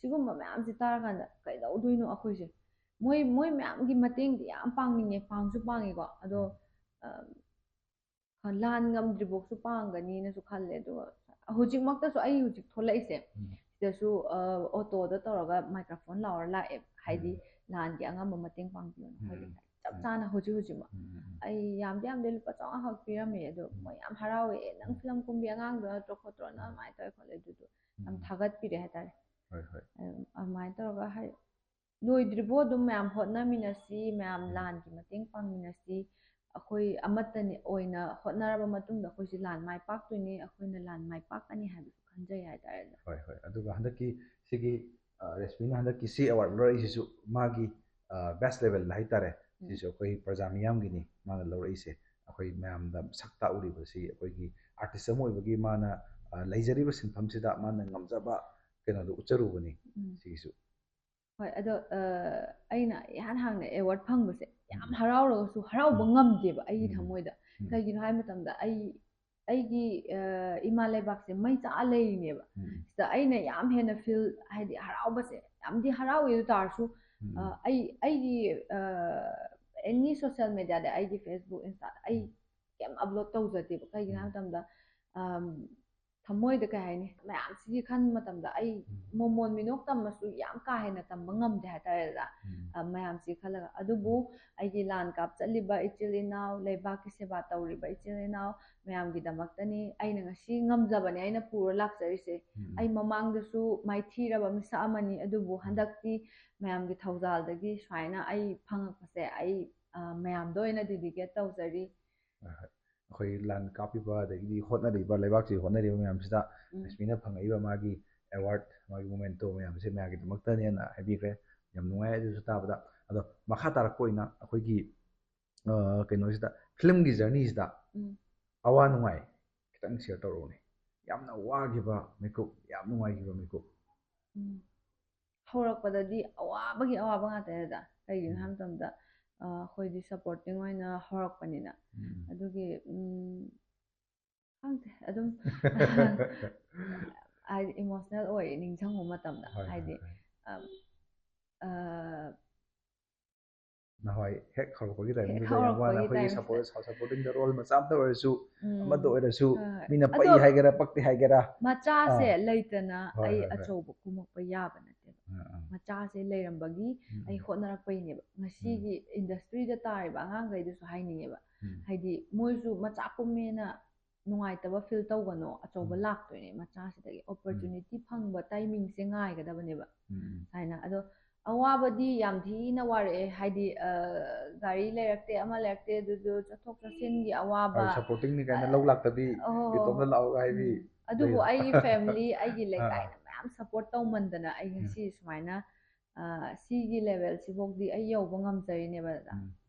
ꯁꯤꯒꯨꯝꯕ ꯃꯌꯥꯝꯁꯦ ꯇꯥꯔꯀꯥꯟꯗ ꯀꯩꯗꯧꯗꯣꯏꯅꯣ ꯑꯩꯈꯣꯏꯁꯦ ꯃꯣꯏ ꯃꯌꯥꯝꯒꯤ ꯃꯇꯦꯡꯗꯤ ꯌꯥꯝ ꯄꯥꯡꯅꯤꯡꯉꯦ ꯄꯥꯡꯁꯨ ꯄꯥꯡꯉꯤꯀꯣ ꯑꯗꯣ ꯂꯥꯟ ꯉꯝꯗ꯭ꯔꯤꯐꯥꯎꯁꯨ ꯄꯥꯡꯒꯅꯤꯅꯁꯨ ꯈꯜꯂꯦ ꯑꯗꯨꯒ ꯍꯧꯖꯤꯛꯃꯛꯇꯁꯨ ꯑꯩ ꯍꯧꯖꯤꯛ ꯊꯣꯛꯂꯛꯏꯁꯦ ꯁꯤꯗꯁꯨ ꯑꯣꯇꯣꯗ ꯇꯧꯔꯒ ꯃꯥꯏꯀ꯭ꯔꯣꯐꯣꯟ ꯂꯥꯎꯔ ꯂꯥꯛꯑꯦ ꯍꯥꯏꯗꯤ ꯂꯥꯟꯒꯤ ꯑꯉꯝꯕ ꯃꯇꯦꯡ ꯄꯥꯡꯕꯤꯌꯣꯅ ꯍꯧꯖꯤꯛ ꯆꯞ ꯆꯥꯅ ꯍꯧꯖꯤꯛꯃꯛ ꯑꯩ ꯌꯥꯝꯗꯤ ꯂꯨꯄꯥ 500 ꯈꯛ ꯄꯤꯔꯝꯃꯦ ꯑꯗꯣ ꯃꯣꯏ ꯌꯥꯝ ꯍꯔꯥꯎꯋꯦ ꯅꯪ ꯐꯤꯂꯝ ꯀꯨꯝꯕꯤ ꯑꯉꯥꯡꯗꯣ ꯅꯠꯇ꯭ꯔꯣ ꯈꯣꯠꯇ꯭ꯔꯣ ꯅꯪ ꯑꯗꯨꯃꯥꯏꯅ ꯇꯧꯋꯦ ꯈꯣꯠꯂꯦ ꯑꯗꯨꯗꯣ ꯌꯥꯝ ꯊꯥꯒꯠꯄꯤꯔꯦ ꯍꯥꯏꯇꯥꯔꯦ ꯑꯗꯨꯃꯥꯏꯅ ꯇꯧꯔꯒ ꯂꯣꯏꯗ꯭ꯔꯤꯕꯣ ꯑꯗꯨꯝ ꯃꯌꯥꯝ ꯍꯣꯠꯅꯃꯤꯟꯅꯁꯤ ꯃꯌꯥꯝ ꯂꯥꯟꯒꯤ ꯃꯇꯦꯡ ꯄꯥꯡꯃꯤꯟꯅꯁꯤ ꯑꯩꯈꯣꯏ ꯑꯃꯠꯇꯅꯤ ꯑꯣꯏꯅ ꯍꯣꯠꯅꯔꯕ ꯃꯇꯨꯡꯗ ꯑꯩꯈꯣꯏꯁꯤ ꯂꯥꯟ ꯃꯥꯏ ꯄꯥꯛꯇꯣꯏꯅꯤ ꯑꯩꯈꯣꯏꯅ ꯂꯥꯟ ꯃꯥꯏ ꯄꯥꯛꯀꯅꯤ ꯍꯥꯏꯕꯁꯨ ꯈꯟꯖꯩ ꯍꯥꯏꯇꯥꯔꯦ ꯑꯗꯨꯒ ꯍꯟꯗꯛꯀꯤ ꯁꯤꯒꯤ ꯔꯦꯁꯃꯤꯅ ꯍꯟꯗꯛꯀꯤ ꯁꯤ ꯑꯦꯋꯥꯔꯗ ꯂꯧꯔꯛꯏꯁꯤꯁꯨ ꯃꯥꯒꯤ ꯕꯦꯁ ꯂꯦꯚꯦꯜ ꯍꯥꯏꯇꯥꯔꯦ ꯁꯤꯁꯨ ꯑꯩꯈꯣꯏ ꯄ꯭ꯔꯖꯥ ꯃꯤꯌꯥꯝꯒꯤꯅꯤ ꯃꯥꯅ ꯂꯧꯔꯛꯏꯁꯦ ꯑꯩꯈꯣꯏ ꯃꯌꯥꯝꯗ ꯁꯛ ꯇꯥꯛꯎꯔꯤꯕꯁꯤ ꯑꯩꯈꯣꯏꯒꯤ ꯑꯥꯔꯇꯤꯁ ꯑꯃ ꯑꯣꯏꯕꯒꯤ ꯃꯥꯅ ꯂꯩꯖꯔꯤꯕ ꯁꯤꯟꯐꯝꯁꯤꯗ ꯃꯥꯅ ꯉꯝꯖꯕ ꯀꯩꯅꯣꯗꯣ ꯎꯠꯆꯔꯨꯕꯅꯤ ꯁꯤꯒꯤꯁꯨ ꯍꯣꯏ ꯑꯗꯣ ꯑꯩꯅ ꯏꯍꯥꯟ ꯍꯥꯟꯅ ꯑꯦꯋꯥꯔꯗ ꯐꯪꯕꯁꯦ ꯌꯥꯝ ꯍꯔꯥꯎꯔꯒꯁꯨ ꯍꯔꯥꯎꯕ ꯉꯝꯗꯦꯕ ꯑꯩꯒꯤ ꯊꯃꯣꯏꯗ ꯀꯩꯒꯤꯅꯣ ꯍꯥꯏꯕ ꯃꯇꯝꯗ ꯑꯩꯒꯤ ꯏꯃꯥ ꯂꯩꯕꯥꯛꯁꯦ ꯃꯩ ꯆꯥꯛꯑ ꯂꯩꯔꯤꯅꯦꯕ ꯁꯤꯗ ꯑꯩꯅ ꯌꯥꯝ ꯍꯦꯟꯅ ꯐꯤꯜ ꯍꯥꯏꯗꯤ ꯍꯔꯥꯎꯕꯁꯦ ꯌꯥꯝꯗꯤ ꯍꯔꯥꯎꯋꯦ ꯑꯗꯨ ꯇꯥꯔꯁꯨ ꯑꯩꯒꯤ ꯑꯦꯅꯤ ꯁꯣꯁꯤꯌꯦꯜ ꯃꯦꯗꯤꯌꯥꯗ ꯑꯩꯒꯤ ꯐꯦꯁꯕꯨꯛ ꯏꯟꯁꯇꯥꯗ ꯑꯩ ꯀꯩꯝ ꯑꯞꯂꯣꯗ ꯇꯧꯖꯗꯦꯕ ꯀꯩꯒꯤꯅꯣ ꯍꯥꯏꯕ ꯃꯇꯝꯗ ꯊꯃꯣꯏꯗ ꯀꯩ ꯍꯥꯏꯅꯤ ꯃꯌꯥꯝꯁꯤꯒꯤ ꯈꯟꯕ ꯃꯇꯝꯗ ꯑꯩ ꯃꯣꯃꯣꯟ ꯃꯤꯅꯣꯛ ꯇꯝꯃꯁꯨ ꯌꯥꯝ ꯀꯥ ꯍꯦꯟꯅ ꯇꯝꯕ ꯉꯝꯗꯦ ꯍꯥꯏꯇꯥꯔꯦꯗ ꯃꯌꯥꯝꯁꯤ ꯈꯜꯂꯒ ꯑꯗꯨꯕꯨ ꯑꯩꯒꯤ ꯂꯥꯟ ꯀꯥꯞ ꯆꯠꯂꯤꯕ ꯏꯆꯤꯜ ꯏꯅꯥꯎ ꯂꯩꯕꯥꯛꯀꯤ ꯁꯦꯕꯥ ꯇꯧꯔꯤꯕ ꯏꯆꯤꯜ ꯏꯅꯥꯎ ꯃꯌꯥꯝꯒꯤꯗꯃꯛꯇꯅꯤ ꯑꯩꯅ ꯉꯁꯤ ꯉꯝꯖꯕꯅꯦ ꯑꯩꯅ ꯄꯨꯔ ꯂꯥꯛꯆꯔꯤꯁꯦ ꯑꯩ ꯃꯃꯥꯡꯗꯁꯨ ꯃꯥꯏꯊꯤꯔꯕ ꯃꯤꯁꯛ ꯑꯃꯅꯤ ꯑꯗꯨꯕꯨ ꯍꯟꯗꯛꯇꯤ ꯃꯌꯥꯝꯒꯤ ꯊꯧꯖꯥꯜꯗꯒꯤ ꯁꯨꯃꯥꯏꯅ ꯑꯩ ꯐꯪꯉꯛꯄꯁꯦ ꯑꯩ ꯃꯌꯥꯝꯗ ꯑꯣꯏꯅ ꯗꯦꯗꯤꯀꯦꯠ ꯇꯧꯖꯔꯤ ꯑꯩꯈꯣꯏ ꯂꯥꯟ ꯀꯥꯞꯄꯤꯕ ꯑꯗꯒꯤꯗꯤ ꯍꯣꯠꯅꯔꯤꯕ ꯂꯩꯕꯥꯛꯁꯤ ꯍꯣꯠꯅꯔꯤꯕ ꯃꯌꯥꯝꯁꯤꯗ ꯔꯦꯁꯃꯤꯅ ꯐꯪꯉꯛꯏꯕ ꯃꯥꯒꯤ ꯑꯦꯋꯥꯔꯗ ꯃꯥꯒꯤ ꯃꯣꯃꯦꯟꯇꯣ ꯃꯌꯥꯝꯁꯦ ꯃꯌꯥꯝꯒꯤꯗꯃꯛꯇꯅꯦꯅ ꯍꯥꯏꯕꯤꯈ꯭ꯔꯦ ꯌꯥꯝ ꯅꯨꯡꯉꯥꯏ ꯑꯗꯨꯁꯨ ꯇꯥꯕꯗ ꯑꯗꯣ ꯃꯈꯥ ꯇꯥꯔꯛꯄ ꯑꯣꯏꯅ ꯑꯩꯈꯣꯏꯒꯤ ꯀꯩꯅꯣꯁꯤꯗ ꯐꯤꯂꯝꯒꯤ ꯖꯔꯅꯤꯁꯤꯗ ꯑꯋꯥ ꯅꯨꯡꯉꯥꯏ ꯈꯤꯇꯪ ꯁꯤꯌꯔ ꯇꯧꯔꯛꯎꯅꯦ ꯌꯥꯝꯅ ꯋꯥꯈꯤꯕ ꯃꯤꯀꯨꯞ ꯌꯥꯝ ꯅꯨꯡꯉꯥꯏꯈꯤꯕ ꯃꯤꯀꯨꯞ ꯍꯧꯔꯛꯄꯗꯗꯤ ꯑꯋꯥꯕꯒꯤ ꯑꯋꯥꯕ ꯉꯥꯛꯇꯅꯦꯗ ꯀꯩꯒꯤꯅꯣ ꯍꯥꯏꯕ ꯃꯇꯝꯗ ꯑꯩꯈꯣꯏꯗꯤ ꯁꯞꯄꯣꯔꯇꯤꯡ ꯑꯣꯏꯅ ꯍꯧꯔꯛꯄꯅꯤꯅ ꯑꯗꯨꯒꯤ ꯈꯪꯗꯦ ꯑꯗꯨꯝ ꯍꯥꯏꯗꯤ ꯏꯃꯣꯁꯅꯦꯜ ꯑꯣꯏ ꯅꯤꯡꯁꯤꯡꯕ ꯃꯇꯝꯗ ꯍꯥꯏꯗꯤ ꯅꯍꯥꯟꯋꯥꯏ ꯍꯦꯛ ꯍꯧꯔꯛꯄꯒꯤ ꯇꯥꯏꯃꯤꯡꯗꯨꯗ ꯌꯥꯝ ꯋꯥꯅ ꯑꯩꯈꯣꯏꯒꯤ ꯁꯞꯄꯣꯔꯇꯤꯡꯗ ꯔꯣꯜ ꯃꯆꯥ ꯑꯃꯇ ꯑꯣꯏꯔꯁꯨ ꯑꯃꯗ ꯑꯣꯏꯔꯁꯨ ꯃꯤꯅ ꯄꯛꯏ ꯍꯥꯏꯒꯦꯔꯥ ꯄꯛꯇꯦ ꯍꯥꯏꯒꯦꯔꯥ ꯃꯆꯥꯁꯦ ꯂꯩꯇꯅ ꯑꯩ ꯑꯆꯧꯕ ꯀꯨꯝꯃꯛꯄ ꯌꯥꯕ ꯅꯠꯇꯦꯕ ꯃꯆꯥꯁꯦ ꯂꯩꯔꯝꯕꯒꯤ ꯑꯩ ꯍꯣꯠꯅꯔꯛꯄꯩꯅꯦꯕ ꯉꯁꯤꯒꯤ ꯏꯟꯗꯁꯇ꯭ꯔꯤꯗ ꯇꯥꯔꯤꯕ ꯑꯉꯥꯡꯈꯩꯗꯨꯁꯨ ꯍꯥꯏꯅꯤꯡꯉꯦꯕ ꯍꯥꯏꯗꯤ ꯃꯣꯏꯁꯨ ꯃꯆꯥ ꯀꯨꯝꯃꯦꯅ ꯅꯨꯡꯉꯥꯏꯇꯕ ꯐꯤꯜ ꯇꯧꯒꯅꯣ ꯑꯆꯧꯕ ꯂꯥꯛꯇꯣꯏꯅꯦ ꯃꯆꯥꯁꯤꯗꯒꯤ ꯑꯣꯄꯣꯔꯆꯨꯅꯤꯇꯤ ꯐꯪꯕ ꯇꯥꯏꯃꯤꯡꯁꯦ ꯉꯥꯏꯒꯗꯕꯅꯦꯕ ꯍꯥꯏꯅ ꯑꯗꯣ ꯑꯋꯥꯕꯗꯤ ꯌꯥꯝ ꯊꯤꯅ ꯋꯥꯔꯛꯑꯦ ꯍꯥꯏꯗꯤ ꯒꯥꯔꯤ ꯂꯩꯔꯛꯇꯦ ꯑꯃ ꯂꯩꯔꯛꯇꯦ ꯑꯗꯨꯗꯣ ꯆꯠꯊꯣꯛ ꯆꯠꯁꯤꯟꯒꯤ ꯑꯋꯥꯕ ꯁꯞꯄꯣꯔꯇꯤꯡꯅꯤ ꯀꯥꯏꯅ ꯂꯧ ꯂꯥꯛꯇꯕꯤ ꯏꯇꯣꯝꯗ ꯂꯥꯛꯑꯣꯒ ꯍꯥꯏꯕꯤ ꯑꯗꯨꯕꯨ ꯑꯩꯒꯤ ꯐꯦꯃꯤꯂꯤ ꯑꯩꯒꯤ ꯂꯩꯀꯥꯏꯅ ꯃꯌꯥꯝ ꯁꯞꯄꯣꯔꯠ ꯇꯧꯃꯟꯗꯅ ꯑꯩ ꯉꯁꯤ ꯁꯨꯃꯥꯏꯅ ꯁꯤꯒꯤ ꯂꯦꯚꯦꯜꯁꯤꯐꯥꯎꯗꯤ ꯑꯩ ꯌꯧꯕ ꯉꯝꯖꯔꯤꯅꯦꯕ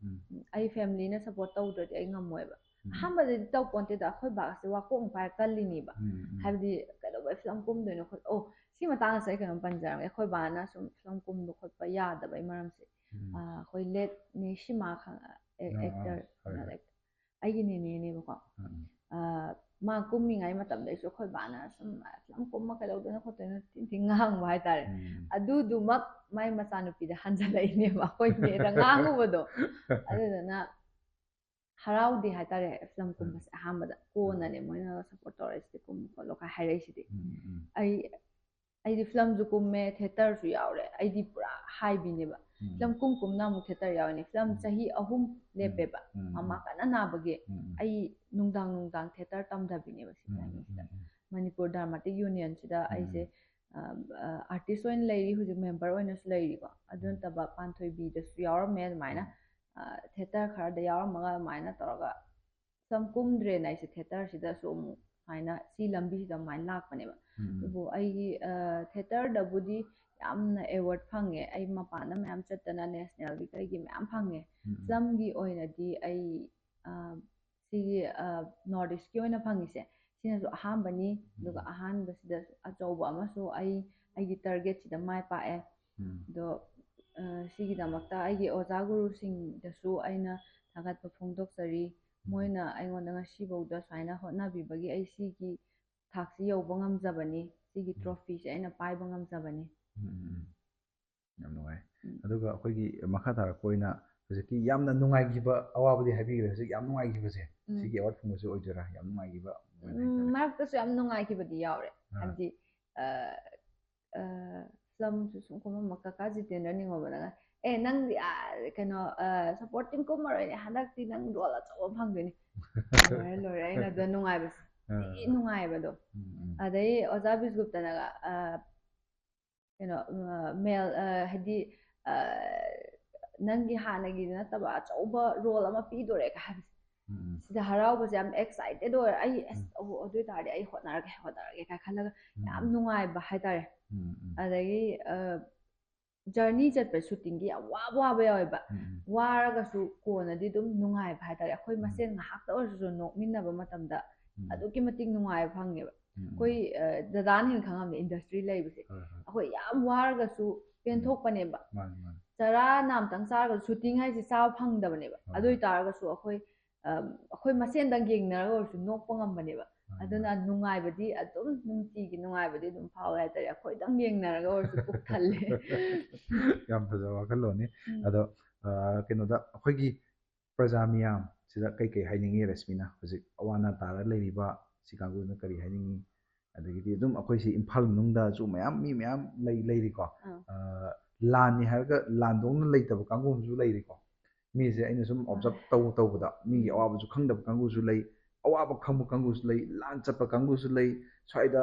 ꯑꯩ ꯐꯦꯃꯤꯂꯤꯅ ꯁꯞꯄꯣꯔꯠ ꯇꯧꯗ꯭ꯔꯗꯤ ꯑꯩ ꯉꯝꯃꯣꯏꯕ ꯑꯍꯥꯟꯕꯗꯗꯤ ꯇꯧꯄꯣꯟꯇꯦꯗ ꯑꯩꯈꯣꯏ ꯕꯥꯁꯦ ꯋꯥꯀꯣꯛ ꯄꯥꯏꯔ ꯀꯜꯂꯤꯅꯦꯕ ꯍꯥꯏꯕꯗꯤ ꯀꯩꯗꯧꯕꯩ ꯐꯤꯂꯝ ꯀꯨꯝꯗꯣꯏꯅꯣ ꯁꯤ ꯃꯇꯥꯡꯗꯁꯨ ꯑꯩ ꯀꯩꯅꯣꯝ ꯄꯟꯖꯔꯝꯒꯦ ꯑꯩꯈꯣꯏ ꯕꯥꯅ ꯁꯨꯝ ꯐꯤꯂꯝ ꯀꯨꯝꯕ ꯈꯣꯠꯄ ꯌꯥꯗꯕꯩ ꯃꯔꯝꯁꯦ ꯑꯩꯈꯣꯏ ꯂꯦꯠ ꯅꯦꯁꯤꯃꯥ ꯑꯦꯛꯇꯔ ꯑꯩꯒꯤ ꯅꯦꯅꯦꯅꯦꯕꯀꯣ ꯃꯥ ꯀꯨꯝꯃꯤꯉꯩ ꯃꯇꯝꯗꯩꯁꯨ ꯑꯩꯈꯣꯏ ꯕꯥꯅ ꯁꯨꯝ ꯐꯤꯂꯝ ꯀꯨꯝꯃ ꯀꯩꯗꯧꯗꯣꯏꯅꯣ ꯈꯣꯠꯇꯣꯏꯅꯣ ꯊꯤꯟ ꯉꯥꯡꯕ ꯍꯥꯏꯇꯥꯔꯦ ꯑꯗꯨꯗꯨꯃꯛ ꯃꯥꯏ ꯃꯆꯥꯅꯨꯄꯤꯗ ꯍꯟꯖꯜꯂꯛꯏꯅꯦꯕ ꯑꯩꯈꯣꯏ ꯅꯦꯗ ꯉꯥꯡꯉꯨꯕꯗꯣ ꯑꯗꯨꯗꯨꯅ ꯍꯔꯥꯎꯗꯦ ꯍꯥꯏꯇꯥꯔꯦ ꯐꯤꯂꯝ ꯀꯨꯝꯕꯁꯦ ꯑꯍꯥꯟꯕꯗ ꯀꯣꯟꯅꯅꯦ ꯃꯣꯏꯅ ꯁꯞꯄꯣꯔꯠ ꯇꯧꯔꯛꯏꯁꯤꯗꯤ ꯀꯨꯝꯃꯨ ꯈꯣꯠꯂꯣ ꯀꯥꯏ ꯍꯥꯏꯔꯛꯏꯁꯤꯗꯤ ꯑꯩꯗꯤ ꯐꯤꯂꯝꯁꯨ ꯀꯨꯝꯃꯦ ꯊꯤꯌꯦꯇꯔꯁꯨ ꯌꯥꯎꯔꯦ ꯑꯩꯗꯤ ꯄꯨꯔꯥ ꯍꯥꯏꯕꯤꯅꯦꯕ ꯐꯤꯂꯝ ꯀꯨꯝꯅ ꯑꯃꯨꯛ ꯊꯤꯌꯦꯇꯔ ꯌꯥꯎꯔꯤꯅꯦ ꯐꯤꯂꯝ ꯆꯍꯤ 3 ꯂꯦꯞꯄꯦꯕ ꯃꯃꯥ ꯀꯟꯅ ꯅꯥꯕꯒꯤ ꯑꯩ ꯅꯨꯡꯗꯥꯡ ꯊꯤꯌꯦꯇꯔ ꯇꯝꯊꯕꯤꯅꯦꯕ ꯁꯤ ꯇꯥꯏꯃꯤꯡꯁꯤꯗ ꯃꯅꯤꯄꯨꯔ ꯗ꯭ꯔꯃꯥꯇꯤꯛ ꯌꯨꯅꯤꯌꯟꯁꯤꯗ ꯑꯩꯁꯦ ꯑꯥꯔꯇꯤꯁ ꯑꯣꯏꯅ ꯂꯩꯔꯤ ꯍꯧꯖꯤꯛ ꯃꯦꯝꯕꯔ ꯑꯣꯏꯅꯁꯨ ꯂꯩꯔꯤꯀꯣ ꯑꯗꯨ ꯅꯠꯇꯕ ꯄꯥꯟꯊꯣꯏꯕꯤꯗꯁꯨ ꯌꯥꯎꯔꯝꯃꯦ ꯑꯗꯨꯃꯥꯏꯅ ꯊꯤꯌꯦꯇꯔ ꯈꯔꯗ ꯌꯥꯎꯔꯝꯃꯒ ꯑꯗꯨꯃꯥꯏꯅ ꯇꯧꯔꯒ ꯐꯤꯂꯝ ꯀꯨꯝꯗ꯭ꯔꯦꯅ ꯑꯩꯁꯦ ꯊꯤꯌꯦꯇꯔꯁꯤꯗꯁꯨ ꯑꯃꯨꯛ ꯁꯨꯃꯥꯏꯅ ꯁꯤ ꯂꯝꯕꯤꯁꯤꯗ ꯑꯗꯨꯃꯥꯏꯅ ꯂꯥꯛꯄꯅꯦꯕ ꯑꯗꯨꯕꯨ ꯑꯩꯒꯤ ꯊꯤꯌꯦꯇꯔꯗꯕꯨꯗꯤ ꯌꯥꯝꯅ ꯑꯦꯋꯥꯔꯗ ꯐꯪꯉꯦ ꯑꯩ ꯃꯄꯥꯟꯗ ꯃꯌꯥꯝ ꯆꯠꯇꯅ ꯅꯦꯁꯅꯦꯜꯒꯤ ꯀꯩꯒꯤ ꯃꯌꯥꯝ ꯐꯪꯉꯦ ꯐꯤꯂꯝꯒꯤ ꯑꯣꯏꯅꯗꯤ ꯑꯩ ꯁꯤꯒꯤ ꯅꯣꯔꯠ ꯏꯁꯀꯤ ꯑꯣꯏꯅ ꯐꯪꯉꯤꯁꯦ ꯁꯤꯅꯁꯨ ꯑꯍꯥꯟꯕꯅꯤ ꯑꯗꯨꯒ ꯑꯍꯥꯟꯕꯁꯤꯗꯁꯨ ꯑꯆꯧꯕ ꯑꯃꯁꯨ ꯑꯩꯒꯤ ꯇꯥꯔꯒꯦꯠꯁꯤꯗ ꯃꯥꯏ ꯄꯥꯛꯑꯦ ꯑꯗꯣ ꯁꯤꯒꯤꯗꯃꯛꯇ ꯑꯩꯒꯤ ꯑꯣꯖꯥ ꯒꯨꯔꯨꯁꯤꯡꯗꯁꯨ ꯑꯩꯅ ꯊꯥꯒꯠꯄ ꯐꯣꯡꯗꯣꯛꯆꯔꯤ ꯃꯣꯏꯅ ꯑꯩꯉꯣꯟꯗ ꯉꯁꯤꯐꯥꯎꯗ ꯁꯨꯃꯥꯏꯅ ꯍꯣꯠꯅꯕꯤꯕꯒꯤ ꯑꯩ ꯁꯤꯒꯤ ꯊꯥꯛꯁꯤ ꯌꯧꯕ ꯉꯝꯖꯕꯅꯤ ꯁꯤꯒꯤ ꯇ꯭ꯔꯣꯐꯤꯁꯦ ꯑꯩꯅ ꯄꯥꯏꯕ ꯉꯝꯖꯕꯅꯤ ꯌꯥꯝ ꯅꯨꯡꯉꯥꯏ ꯑꯗꯨꯒ ꯑꯩꯈꯣꯏꯒꯤ ꯃꯈꯥ ꯇꯥꯔꯛꯄ ꯑꯣꯏꯅ ꯍꯧꯖꯤꯛꯀꯤ ꯌꯥꯝꯅ ꯅꯨꯡꯉꯥꯏꯈꯤꯕ ꯑꯋꯥꯕꯗꯤ ꯍꯥꯏꯕꯤꯈ꯭ꯔꯦ ꯍꯧꯖꯤꯛ ꯌꯥꯝ ꯅꯨꯡꯉꯥꯏꯈꯤꯕꯁꯦ ꯁꯤꯒꯤ ꯑꯦꯋꯥꯔꯗ ꯐꯪꯕꯁꯨ ꯑꯣꯏꯗꯣꯏꯔꯥ ꯌꯥꯝ ꯅꯨꯡꯉꯥꯏꯈꯤꯕ ꯃꯔꯛꯇꯁꯨ ꯌꯥꯝ ꯅꯨꯡꯉꯥꯏꯈꯤꯕꯗꯤ ꯌꯥꯎꯔꯦ ꯍꯥꯏꯕꯗꯤ ꯐꯤꯂꯝꯁꯨ ꯁꯨꯝ ꯀꯨꯝꯃꯝꯕ ꯀꯀꯥ ꯖꯤꯇꯦꯟꯗ꯭ꯔ ꯅꯤꯡꯉꯣꯝꯕꯅꯒ ꯅꯪꯗꯤ ꯀꯩꯅꯣ ꯁꯞꯄꯣꯔꯇꯤꯡ ꯀꯨꯝꯃꯔꯣꯏꯅꯦ ꯍꯟꯗꯛꯇꯤ ꯅꯪ ꯔꯣꯜ ꯑꯆꯧꯕ ꯐꯪꯗꯣꯏꯅꯤ ꯂꯣꯏꯔꯦ ꯑꯩꯅ ꯑꯗꯨꯗ ꯅꯨꯡꯉꯥꯏꯕꯁꯦ ꯊꯤ ꯅꯨꯡꯉꯥꯏꯕꯗꯣ ꯑꯗꯩ ꯑꯣꯖꯥ ꯕꯤꯁꯒꯨꯞꯇꯅꯒ ꯀꯩꯅꯣ ꯃꯦꯜ ꯍꯥꯏꯗꯤ ꯅꯪꯒꯤ ꯍꯥꯟꯅꯒꯤꯗ ꯅꯠꯇꯕ ꯑꯆꯧꯕ ꯔꯣꯜ ꯑꯃ ꯄꯤꯗꯣꯔꯦꯒ ꯍꯥꯏꯕꯁꯦ ꯁꯤꯗ ꯍꯔꯥꯎꯕꯁꯦ ꯌꯥꯝ ꯑꯦꯛꯁꯥꯏꯇꯦड ꯑꯣꯏꯔ ꯑꯩ ꯑꯗꯨ ꯑꯣꯏꯇꯥꯔꯗꯤ ꯑꯩ ꯍꯣꯠꯅꯔꯒꯦ ꯀꯥꯏ ꯈꯜꯂꯒ ꯌꯥꯝ ꯅꯨꯡꯉꯥꯏꯕ ꯍꯥꯏꯇꯥꯔꯦ ꯑꯗꯒꯤ ꯖꯔꯅꯤ ꯆꯠꯄ ꯁꯨꯇꯤꯡꯒꯤ ꯌꯥꯝ ꯋꯥꯕ ꯌꯥꯎꯋꯦꯕ ꯋꯥꯔꯒꯁꯨ ꯀꯣꯟꯅꯗꯤ ꯑꯗꯨꯝ ꯅꯨꯡꯉꯥꯏꯕ ꯍꯥꯏꯇꯥꯔꯦ ꯑꯩꯈꯣꯏ ꯃꯁꯦꯟ ꯉꯥꯏꯍꯥꯛꯇ ꯑꯣꯏꯔꯁꯨ ꯅꯣꯛꯃꯤꯟꯅꯕ ꯃꯇꯝꯗ ꯑꯗꯨꯛꯀꯤ ꯃꯇꯤꯛ ꯅꯨꯡꯉꯥꯏꯕ ꯐꯪꯉꯦꯕ ꯑꯩꯈꯣꯏ ꯗꯗꯥꯅ ꯍꯦꯟꯅ ꯈꯪꯉꯝꯅꯦ ꯏꯟꯗꯁꯇ꯭ꯔꯤ ꯂꯩꯕꯁꯦ ꯑꯩꯈꯣꯏ ꯌꯥꯝ ꯋꯥꯔꯒꯁꯨ ꯄꯦꯟꯊꯣꯛꯄꯅꯦꯕ ꯆꯔꯥ ꯅꯥꯝꯇꯪ ꯆꯥꯔꯒꯁꯨ ꯁꯨꯇꯤꯡ ꯍꯥꯏꯁꯦ ꯆꯥꯕ ꯐꯪꯗꯕꯅꯦꯕ ꯑꯗꯨ ꯑꯣꯏꯇꯥꯔꯒꯁꯨ ꯑꯩꯈꯣꯏ ꯃꯁꯦꯟꯗꯪ ꯌꯦꯡꯅꯔꯒ ꯑꯣꯏꯔꯁꯨ ꯅꯣꯛꯄ ꯉꯝꯕꯅꯦꯕ ꯑꯗꯨꯅ ꯅꯨꯡꯉꯥꯏꯕꯗꯤ ꯑꯗꯨꯝ ꯅꯨꯡꯇꯤꯒꯤ ꯅꯨꯡꯉꯥꯏꯕꯗꯤ ꯑꯗꯨꯝ ꯐꯥꯎꯋꯦ ꯍꯥꯏꯇꯥꯔꯦ ꯑꯩꯈꯣꯏꯗꯪ ꯌꯦꯡꯅꯔꯒ ꯑꯣꯏꯔꯁꯨ ꯄꯨꯛ ꯊꯜꯂꯦ ꯌꯥꯝ ꯐꯖꯕ ꯋꯥꯈꯜꯂꯣꯟꯅꯤ ꯑꯗꯣ ꯀꯩꯅꯣꯗ ꯑꯩꯈꯣꯏꯒꯤ ꯄ꯭ꯔꯖꯥ ꯃꯤꯌꯥꯝ ꯁꯤꯗ ꯀꯩ ꯍꯥꯏꯅꯤꯡꯉꯤ ꯔꯦꯁꯃꯤꯅ ꯍꯧꯖꯤꯛ ꯑꯋꯥ ꯑꯅꯥ ꯇꯥꯔ ꯂꯩꯔꯤꯕ ꯁꯤ ꯀꯥꯡꯕꯨꯗꯨꯅ ꯀꯔꯤ ꯍꯥꯏꯅꯤꯡꯉꯤ ꯑꯗꯒꯤꯗꯤ ꯑꯗꯨꯝ ꯑꯩꯈꯣꯏꯁꯤ ꯏꯝꯐꯥꯜ ꯃꯅꯨꯡꯗꯁꯨ ꯃꯤ ꯃꯌꯥꯝ ꯂꯩꯔꯤꯀꯣ ꯂꯥꯟꯅꯤ ꯍꯥꯏꯔꯒ ꯂꯥꯟꯗꯧꯅ ꯂꯩꯇꯕ ꯀꯥꯡꯕꯨ ꯑꯃꯁꯨ ꯂꯩꯔꯤꯀꯣ ꯃꯤꯁꯦ ꯑꯩꯅ ꯁꯨꯝ ꯑꯣꯕꯖꯔꯞ ꯇꯧꯕꯗ ꯃꯤꯒꯤ ꯑꯋꯥꯕꯁꯨ ꯈꯪꯗꯕ ꯀꯥꯡꯕꯨꯁꯨ ꯂꯩ ꯑꯋꯥꯕ ꯈꯪꯕ ꯀꯥꯡꯕꯨꯁꯨ ꯂꯩ ꯂꯥꯟ ꯆꯠꯄ ꯀꯥꯡꯕꯨꯁꯨ ꯂꯩ ꯁ꯭ꯋꯥꯏꯗ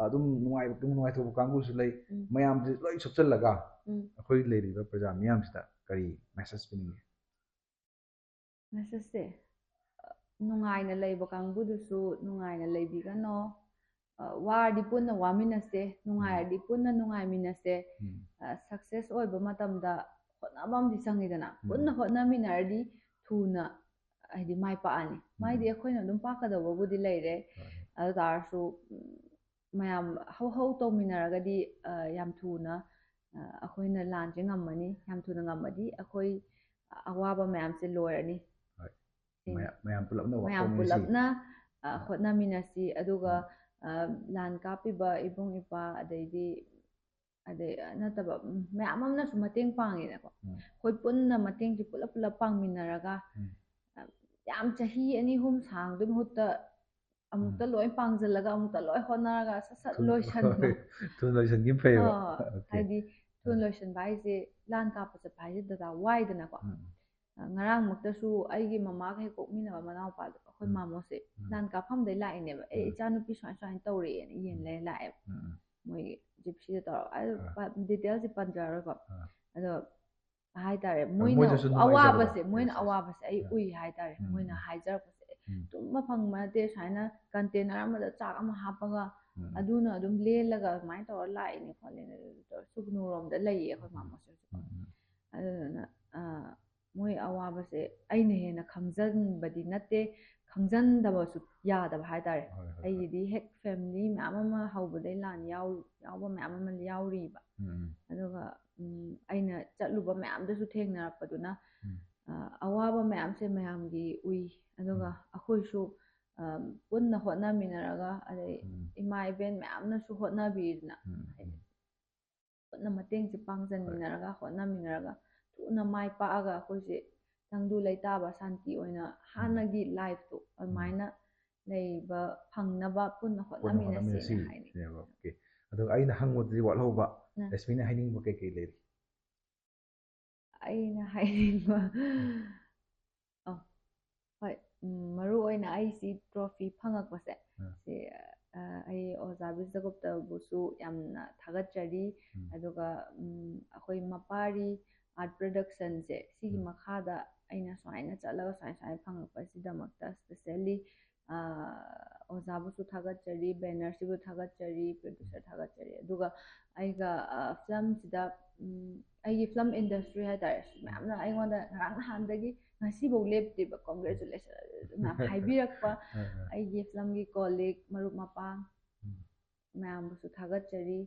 ꯑꯗꯨꯝ ꯅꯨꯡꯉꯥꯏꯊꯣꯛꯄ ꯀꯥꯡꯕꯨꯁꯨ ꯂꯩ ꯃꯌꯥꯝꯁꯦ ꯂꯣꯏ ꯁꯨꯞꯆꯜꯂꯒ ꯑꯩꯈꯣꯏ ꯂꯩꯔꯤꯕ ꯄ꯭ꯔꯖꯥ ꯃꯤꯌꯥꯝꯁꯤꯗ ꯀꯔꯤ ꯃꯦꯁꯦꯖ ꯄꯤꯅꯤꯡꯉꯤ ꯃꯦꯁꯦꯖꯁꯦ ꯅꯨꯡꯉꯥꯏꯅ ꯂꯩꯕ ꯀꯥꯡꯕꯨꯗꯨꯁꯨ ꯅꯨꯡꯉꯥꯏꯅ ꯂꯩꯕꯤꯒꯅꯣ ꯋꯥꯔꯗꯤ ꯄꯨꯟꯅ ꯋꯥꯃꯤꯟꯅꯁꯦ ꯅꯨꯡꯉꯥꯏꯔꯗꯤ ꯄꯨꯟꯅ ꯅꯨꯡꯉꯥꯏꯃꯤꯟꯅꯁꯦ ꯁꯛꯁꯦꯁ ꯑꯣꯏꯕ ꯃꯇꯝꯗ ꯍꯣꯠꯅꯕ ꯑꯃꯗꯤ ꯆꯪꯉꯤꯗꯅ ꯄꯨꯟꯅ ꯍꯣꯠꯅꯃꯤꯟꯅꯔꯗꯤ ꯊꯨꯅ ꯍꯥꯏꯗꯤ ꯃꯥꯏ ꯄꯥꯛꯑꯅꯤ ꯃꯥꯏꯗꯤ ꯑꯩꯈꯣꯏꯅ ꯑꯗꯨꯝ ꯄꯥꯛꯀꯗꯧꯕꯕꯨꯗꯤ ꯂꯩꯔꯦ ꯑꯗꯨ ꯇꯥꯔꯁꯨ ꯃꯌꯥꯝ ꯍꯧ ꯇꯧꯃꯤꯟꯅꯔꯒꯗꯤ ꯌꯥꯝ ꯊꯨꯅ ꯑꯩꯈꯣꯏꯅ ꯂꯥꯟꯁꯦ ꯉꯝꯃꯅꯤ ꯌꯥꯝꯊꯨꯅ ꯉꯝꯃꯗꯤ ꯑꯩꯈꯣই ꯑꯋꯥꯕ ꯃꯌꯥꯝꯁꯦ ꯂꯣꯏꯔꯅꯤ ꯃꯌꯥꯝ ꯄꯨꯂꯞꯅ ꯍꯣꯠꯅꯃꯤꯟꯅꯁꯤ ꯑꯗꯨꯒ ꯂꯥꯟ ꯀꯥꯞꯄꯤꯕ ꯏꯕꯨꯡ ꯏꯄ꯭ꯋꯥ ꯑꯗꯩ ꯅꯠꯇꯕ ꯃꯌꯥꯝ ꯑꯃꯅꯁꯨ ꯃꯇꯦꯡ ꯄꯥꯡꯉꯤꯅꯀꯣ ꯑꯩꯈꯣই ꯄꯨꯟꯅ ꯃꯇꯦꯡꯁꯤ ꯄꯨꯂꯞ ꯄꯥꯡꯃꯤꯟꯅꯔꯒ ꯌꯥꯝ ꯆꯍꯤ 2-3 ꯁꯥꯡꯗꯨꯏ ꯃꯍꯨꯠꯇ ꯑꯃꯨꯛꯇ ꯂꯣꯏ ꯄꯥꯡꯁꯤꯜꯂꯒ ꯑꯃꯨꯛꯇ ꯂꯣꯏ ꯍꯣꯠꯅꯔꯒ ꯁꯠ ꯂꯣꯏꯁꯟꯕ ꯊꯨꯅ ꯂꯣꯏꯁꯟꯈꯤꯕ ꯐꯩꯌꯦꯕ ꯍꯥꯏꯗꯤ ꯊꯨꯅ ꯂꯣꯏꯁꯟꯕ ꯍꯥꯏꯁꯦ ꯂꯥꯟ ꯀꯥꯞꯄ ꯆꯠꯄ ꯍꯥꯏꯁꯦ ꯗꯗꯥ ꯋꯥꯏꯗꯅꯀꯣ ꯉꯔꯥꯡꯃꯛꯇꯁꯨ ꯑꯩꯒꯤ ꯃꯃꯥꯒ ꯍꯦꯛ ꯄꯣꯛꯃꯤꯟꯅꯕ ꯃꯅꯥꯎꯄꯥꯗꯣ ꯑꯩꯈꯣꯏ ꯃꯥꯃꯣꯁꯦ ꯂꯥꯟ ꯀꯥꯞꯐꯝꯗꯩ ꯂꯥꯛꯏꯅꯦꯕ ꯏꯆꯥꯅꯨꯄꯤ ꯁꯨꯃꯥꯏꯅ ꯇꯧꯔꯛꯑꯦꯅ ꯌꯦꯟ ꯂꯩꯔ ꯂꯥꯛꯑꯦꯕ ꯃꯣꯏꯒꯤ ꯖꯤꯞꯁꯤꯗ ꯇꯧꯔꯒ ꯗꯤꯇꯦꯜꯁꯤ ꯄꯟꯖꯔꯣꯏꯀꯣ ꯑꯗꯣ ꯍꯥꯏꯇꯥꯔꯦ ꯃꯣꯏꯅ ꯑꯋꯥꯕꯁꯦ ꯑꯩ ꯎꯏ ꯍꯥꯏꯇꯥꯔꯦ ꯃꯣꯏꯅ ꯍꯥꯏꯖꯔꯛꯄꯁꯦ ꯇꯨꯝꯕ ꯐꯪꯕ ꯅꯠꯇꯦ ꯁꯨꯃꯥꯏꯅ ꯀꯟꯇꯦꯅꯔ ꯑꯃꯗ ꯆꯥꯛ ꯑꯃ ꯍꯥꯞꯄꯒ ꯑꯗꯨꯅ ꯑꯗꯨꯝ ꯂꯦꯜꯂꯒ ꯑꯗꯨꯃꯥꯏꯅ ꯇꯧꯔ ꯂꯥꯛꯏꯅꯦ ꯈꯣꯠꯂꯤꯅꯦ ꯁꯨꯒꯅꯨꯔꯣꯝꯗ ꯂꯩꯌꯦ ꯑꯩꯈꯣꯏ ꯃꯥꯃꯣꯁꯦ ꯑꯗꯨꯗꯨꯅ ꯃꯣꯏ ꯑꯋꯥꯕꯁꯦ ꯑꯩꯅ ꯍꯦꯟꯅ ꯈꯪꯖꯟꯕꯗꯤ ꯅꯠꯇꯦ ꯈꯪꯖꯟꯗꯕꯁꯨ ꯌꯥꯗꯕ ꯍꯥꯏꯇꯥꯔꯦ ꯑꯩꯒꯤꯗꯤ ꯍꯦꯛ ꯐꯦꯃꯤꯂꯤ ꯃꯌꯥꯝ ꯑꯃ ꯍꯧꯕꯗꯩ ꯂꯥꯟ ꯌꯥꯎꯕ ꯃꯌꯥꯝ ꯑꯃ ꯌꯥꯎꯔꯤꯕ ꯑꯗꯨꯒ ꯑꯩꯅ ꯆꯠꯂꯨꯕ ꯃꯌꯥꯝꯗꯁꯨ ꯊꯦꯡꯅꯔꯛꯄꯗꯨꯅ ꯑꯋꯥꯕ ꯃꯌꯥꯝꯁꯦ ꯃꯌꯥꯝꯒꯤ ꯎꯏ ꯑꯗꯨꯒ ꯑꯩꯈꯣꯏꯁꯨ ꯄꯨꯟꯅ ꯍꯣꯠꯅꯃꯤꯟꯅꯔꯒ ꯑꯗꯩ ꯏꯃꯥ ꯏꯕꯦꯟ ꯃꯌꯥꯝꯅꯁꯨ ꯍꯣꯠꯅꯕꯤꯗꯅ ꯍꯥꯏꯗꯤ ꯄꯨꯟꯅ ꯃꯇꯦꯡꯁꯦ ꯄꯥꯡꯁꯤꯟꯃꯤꯟꯅꯔꯒ ꯍꯣꯠꯅꯃꯤꯟꯅꯔꯒ ꯊꯨꯅ ꯃꯥꯏ ꯄꯥꯛꯑꯒ ꯑꯩꯈꯣꯏꯁꯦ ꯇꯪꯗꯨ ꯂꯩꯇꯥꯕ ꯁꯥꯟꯇꯤ ꯑꯣꯏꯅ ꯍꯥꯟꯅꯒꯤ ꯂꯥꯏꯐꯇꯣ ꯑꯗꯨꯃꯥꯏꯅ ꯂꯩꯕ ꯐꯪꯅꯕ ꯄꯨꯟꯅ ꯍꯣꯠꯅꯃꯤꯟꯅꯁꯦꯅ ꯍꯥꯏꯅꯤꯡꯉꯤ. ꯑꯣꯀꯦ. ꯑꯗꯨꯒ ꯑꯩꯅ ꯍꯪꯕꯗꯗꯤ ꯋꯥꯠꯍꯧꯕ ꯔꯦꯁꯃꯤꯅ ꯍꯥꯏꯅꯤꯡꯕ ꯀꯩꯀꯩ ꯂꯩꯔꯤ? ꯑꯩꯅ ꯍꯥꯏꯅꯤꯡꯕ ꯍꯣꯏ, ꯃꯔꯨ ꯑꯣꯏꯅ ꯑꯩꯁꯤ ꯇ꯭ꯔꯣꯐꯤ ꯐꯪꯉꯛꯄꯁꯦ ꯁꯤ ꯑꯩ ꯑꯣꯖꯥ ꯕꯤꯖꯌꯒꯨꯞꯇꯕꯨꯁꯨ ꯌꯥꯝꯅ ꯊꯥꯒꯠꯆꯔꯤ. ꯑꯗꯨꯒ ꯑꯩꯈꯣꯏ ꯃꯄꯥꯔꯤ ꯑꯥꯔꯠ ꯄ꯭ꯔꯗꯛꯁꯟꯁꯦ ꯁꯤꯒꯤ ꯃꯈꯥꯗ ꯑꯩꯅ ꯁꯨꯃꯥꯏꯅ ꯆꯠꯂꯒ ꯁꯨꯃꯥꯏꯅ ꯐꯪꯉꯛꯄꯁꯤꯗꯃꯛꯇ ꯁ꯭ꯄꯦꯁꯤꯌꯦꯜꯂꯤ ꯑꯣꯖꯥꯕꯨꯁꯨ ꯊꯥꯒꯠꯆꯔꯤ, ꯕꯦꯅꯔꯁꯤꯕꯨ ꯊꯥꯒꯠꯆꯔꯤ, ꯄ꯭ꯔꯣꯗ꯭ꯌꯨꯁꯔ ꯊꯥꯒꯠꯆꯔꯤ. ꯑꯗꯨꯒ ꯑꯩꯒ ꯐꯤꯂꯝꯁꯤꯗ ꯑꯩꯒꯤ ꯐꯤꯂꯝ ꯏꯟꯗꯁꯇ꯭ꯔꯤ ꯍꯥꯏꯇꯥꯔꯦ ꯃꯌꯥꯝꯅ ꯑꯩꯉꯣꯟꯗ ꯉꯔꯥꯡ ꯅꯍꯥꯟꯗꯒꯤ ꯉꯁꯤꯐꯧ ꯂꯦꯞꯇꯦꯕ ꯀꯣꯡꯒ꯭ꯔꯦꯆꯨꯂꯦꯁꯟ ꯃꯌꯥꯝ ꯍꯥꯏꯕꯤꯔꯛꯄ ꯑꯩꯒꯤ ꯐꯤꯂꯝꯒꯤ ꯀꯣꯂꯤꯛ ꯃꯔꯨꯞ ꯃꯄꯥꯡ ꯃꯌꯥꯝꯕꯨꯁꯨ ꯊꯥꯒꯠꯆꯔꯤ.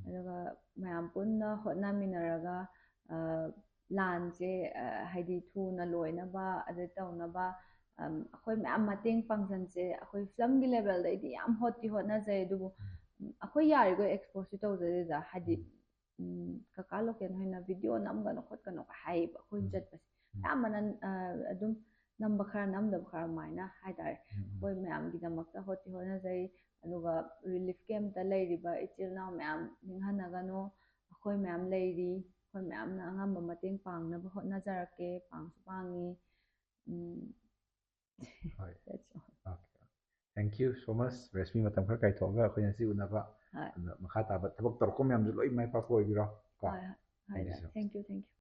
ꯑꯗꯨꯒ ꯃꯌꯥꯝ ꯄꯨꯟꯅ ꯍꯣꯠꯅꯃꯤꯟꯅꯔꯒ ꯂꯥꯟꯁꯦ ꯍꯥꯏꯗꯤ ꯊꯨꯅ ꯂꯣꯏꯅꯕ ꯑꯗꯩ ꯇꯧꯅꯕ ꯑꯩꯈꯣꯏ ꯃꯌꯥꯝ ꯃꯇꯦꯡ ꯄꯥꯡꯁꯤꯟꯁꯦ. ꯑꯩꯈꯣꯏ ꯐꯤꯂꯝꯒꯤ ꯂꯦꯚꯦꯜꯗꯩꯗꯤ ꯌꯥꯝ ꯍꯣꯠꯅꯖꯩ ꯑꯗꯨꯕꯨ ꯑꯩꯈꯣꯏ ꯌꯥꯔꯤꯈꯣꯏ ꯑꯦꯛꯁꯄꯣꯖꯁꯨ ꯇꯧꯖꯗꯦꯗ. ꯍꯥꯏꯗꯤ ꯀꯀꯥ ꯂꯣꯀꯦꯜ ꯍꯣꯏꯅ ꯚꯤꯗꯤꯑꯣ ꯅꯝꯒꯅꯣ ꯈꯣꯠꯀꯅꯣ ꯍꯥꯏꯌꯦꯕ ꯑꯩꯈꯣꯏꯅ ꯆꯠꯄꯁꯦ. ꯑꯌꯥꯝꯕꯅ ꯑꯗꯨꯝ ꯅꯝꯕ ꯈꯔ ꯅꯝꯗꯕ ꯈꯔ ꯑꯗꯨꯃꯥꯏꯅ ꯍꯥꯏꯇꯥꯔꯦ. ꯑꯩꯈꯣꯏ ꯃꯌꯥꯝꯒꯤꯗꯃꯛꯇ ꯍꯣꯠꯅꯖꯩ. ꯑꯗꯨꯒ ꯔꯤꯂꯤꯐ ꯀꯦꯝꯞꯇ ꯂꯩꯔꯤꯕ ꯏꯆꯤꯜ ꯏꯅꯥꯎ ꯃꯌꯥꯝ ꯅꯤꯡꯍꯟꯅꯒꯅꯣ, ꯑꯩꯈꯣꯏ ꯃꯌꯥꯝ ꯂꯩꯔꯤ, ꯑꯩꯈꯣꯏ ꯃꯌꯥꯝꯅ ꯑꯉꯝꯕ ꯃꯇꯦꯡ ꯄꯥꯡꯅꯕ ꯍꯣꯠꯅꯖꯔꯛꯀꯦ, ꯄꯥꯡꯁꯨ ꯄꯥꯡꯉꯤ. ꯍꯣꯏ. ꯊꯦꯡꯛ ꯌꯨ ꯁꯣ ꯃꯆ ꯔꯦꯁꯃꯤ, ꯃꯇꯝ ꯈꯔ ꯀꯥꯏꯊꯣꯛꯑꯒ ꯑꯩꯈꯣꯏ ꯉꯁꯤ ꯎꯅꯕ. ꯑꯗꯨꯅ ꯃꯈꯥ ꯇꯥꯕ ꯊꯕꯛ ꯇꯧꯔꯛꯄ ꯃꯌꯥꯝꯁꯨ ꯂꯣꯏ ꯃꯥꯏ ꯄꯥꯛꯄ ꯑꯣꯏꯕꯤꯔꯣ. ꯍꯣꯏ ꯍꯣꯏ. Thank you.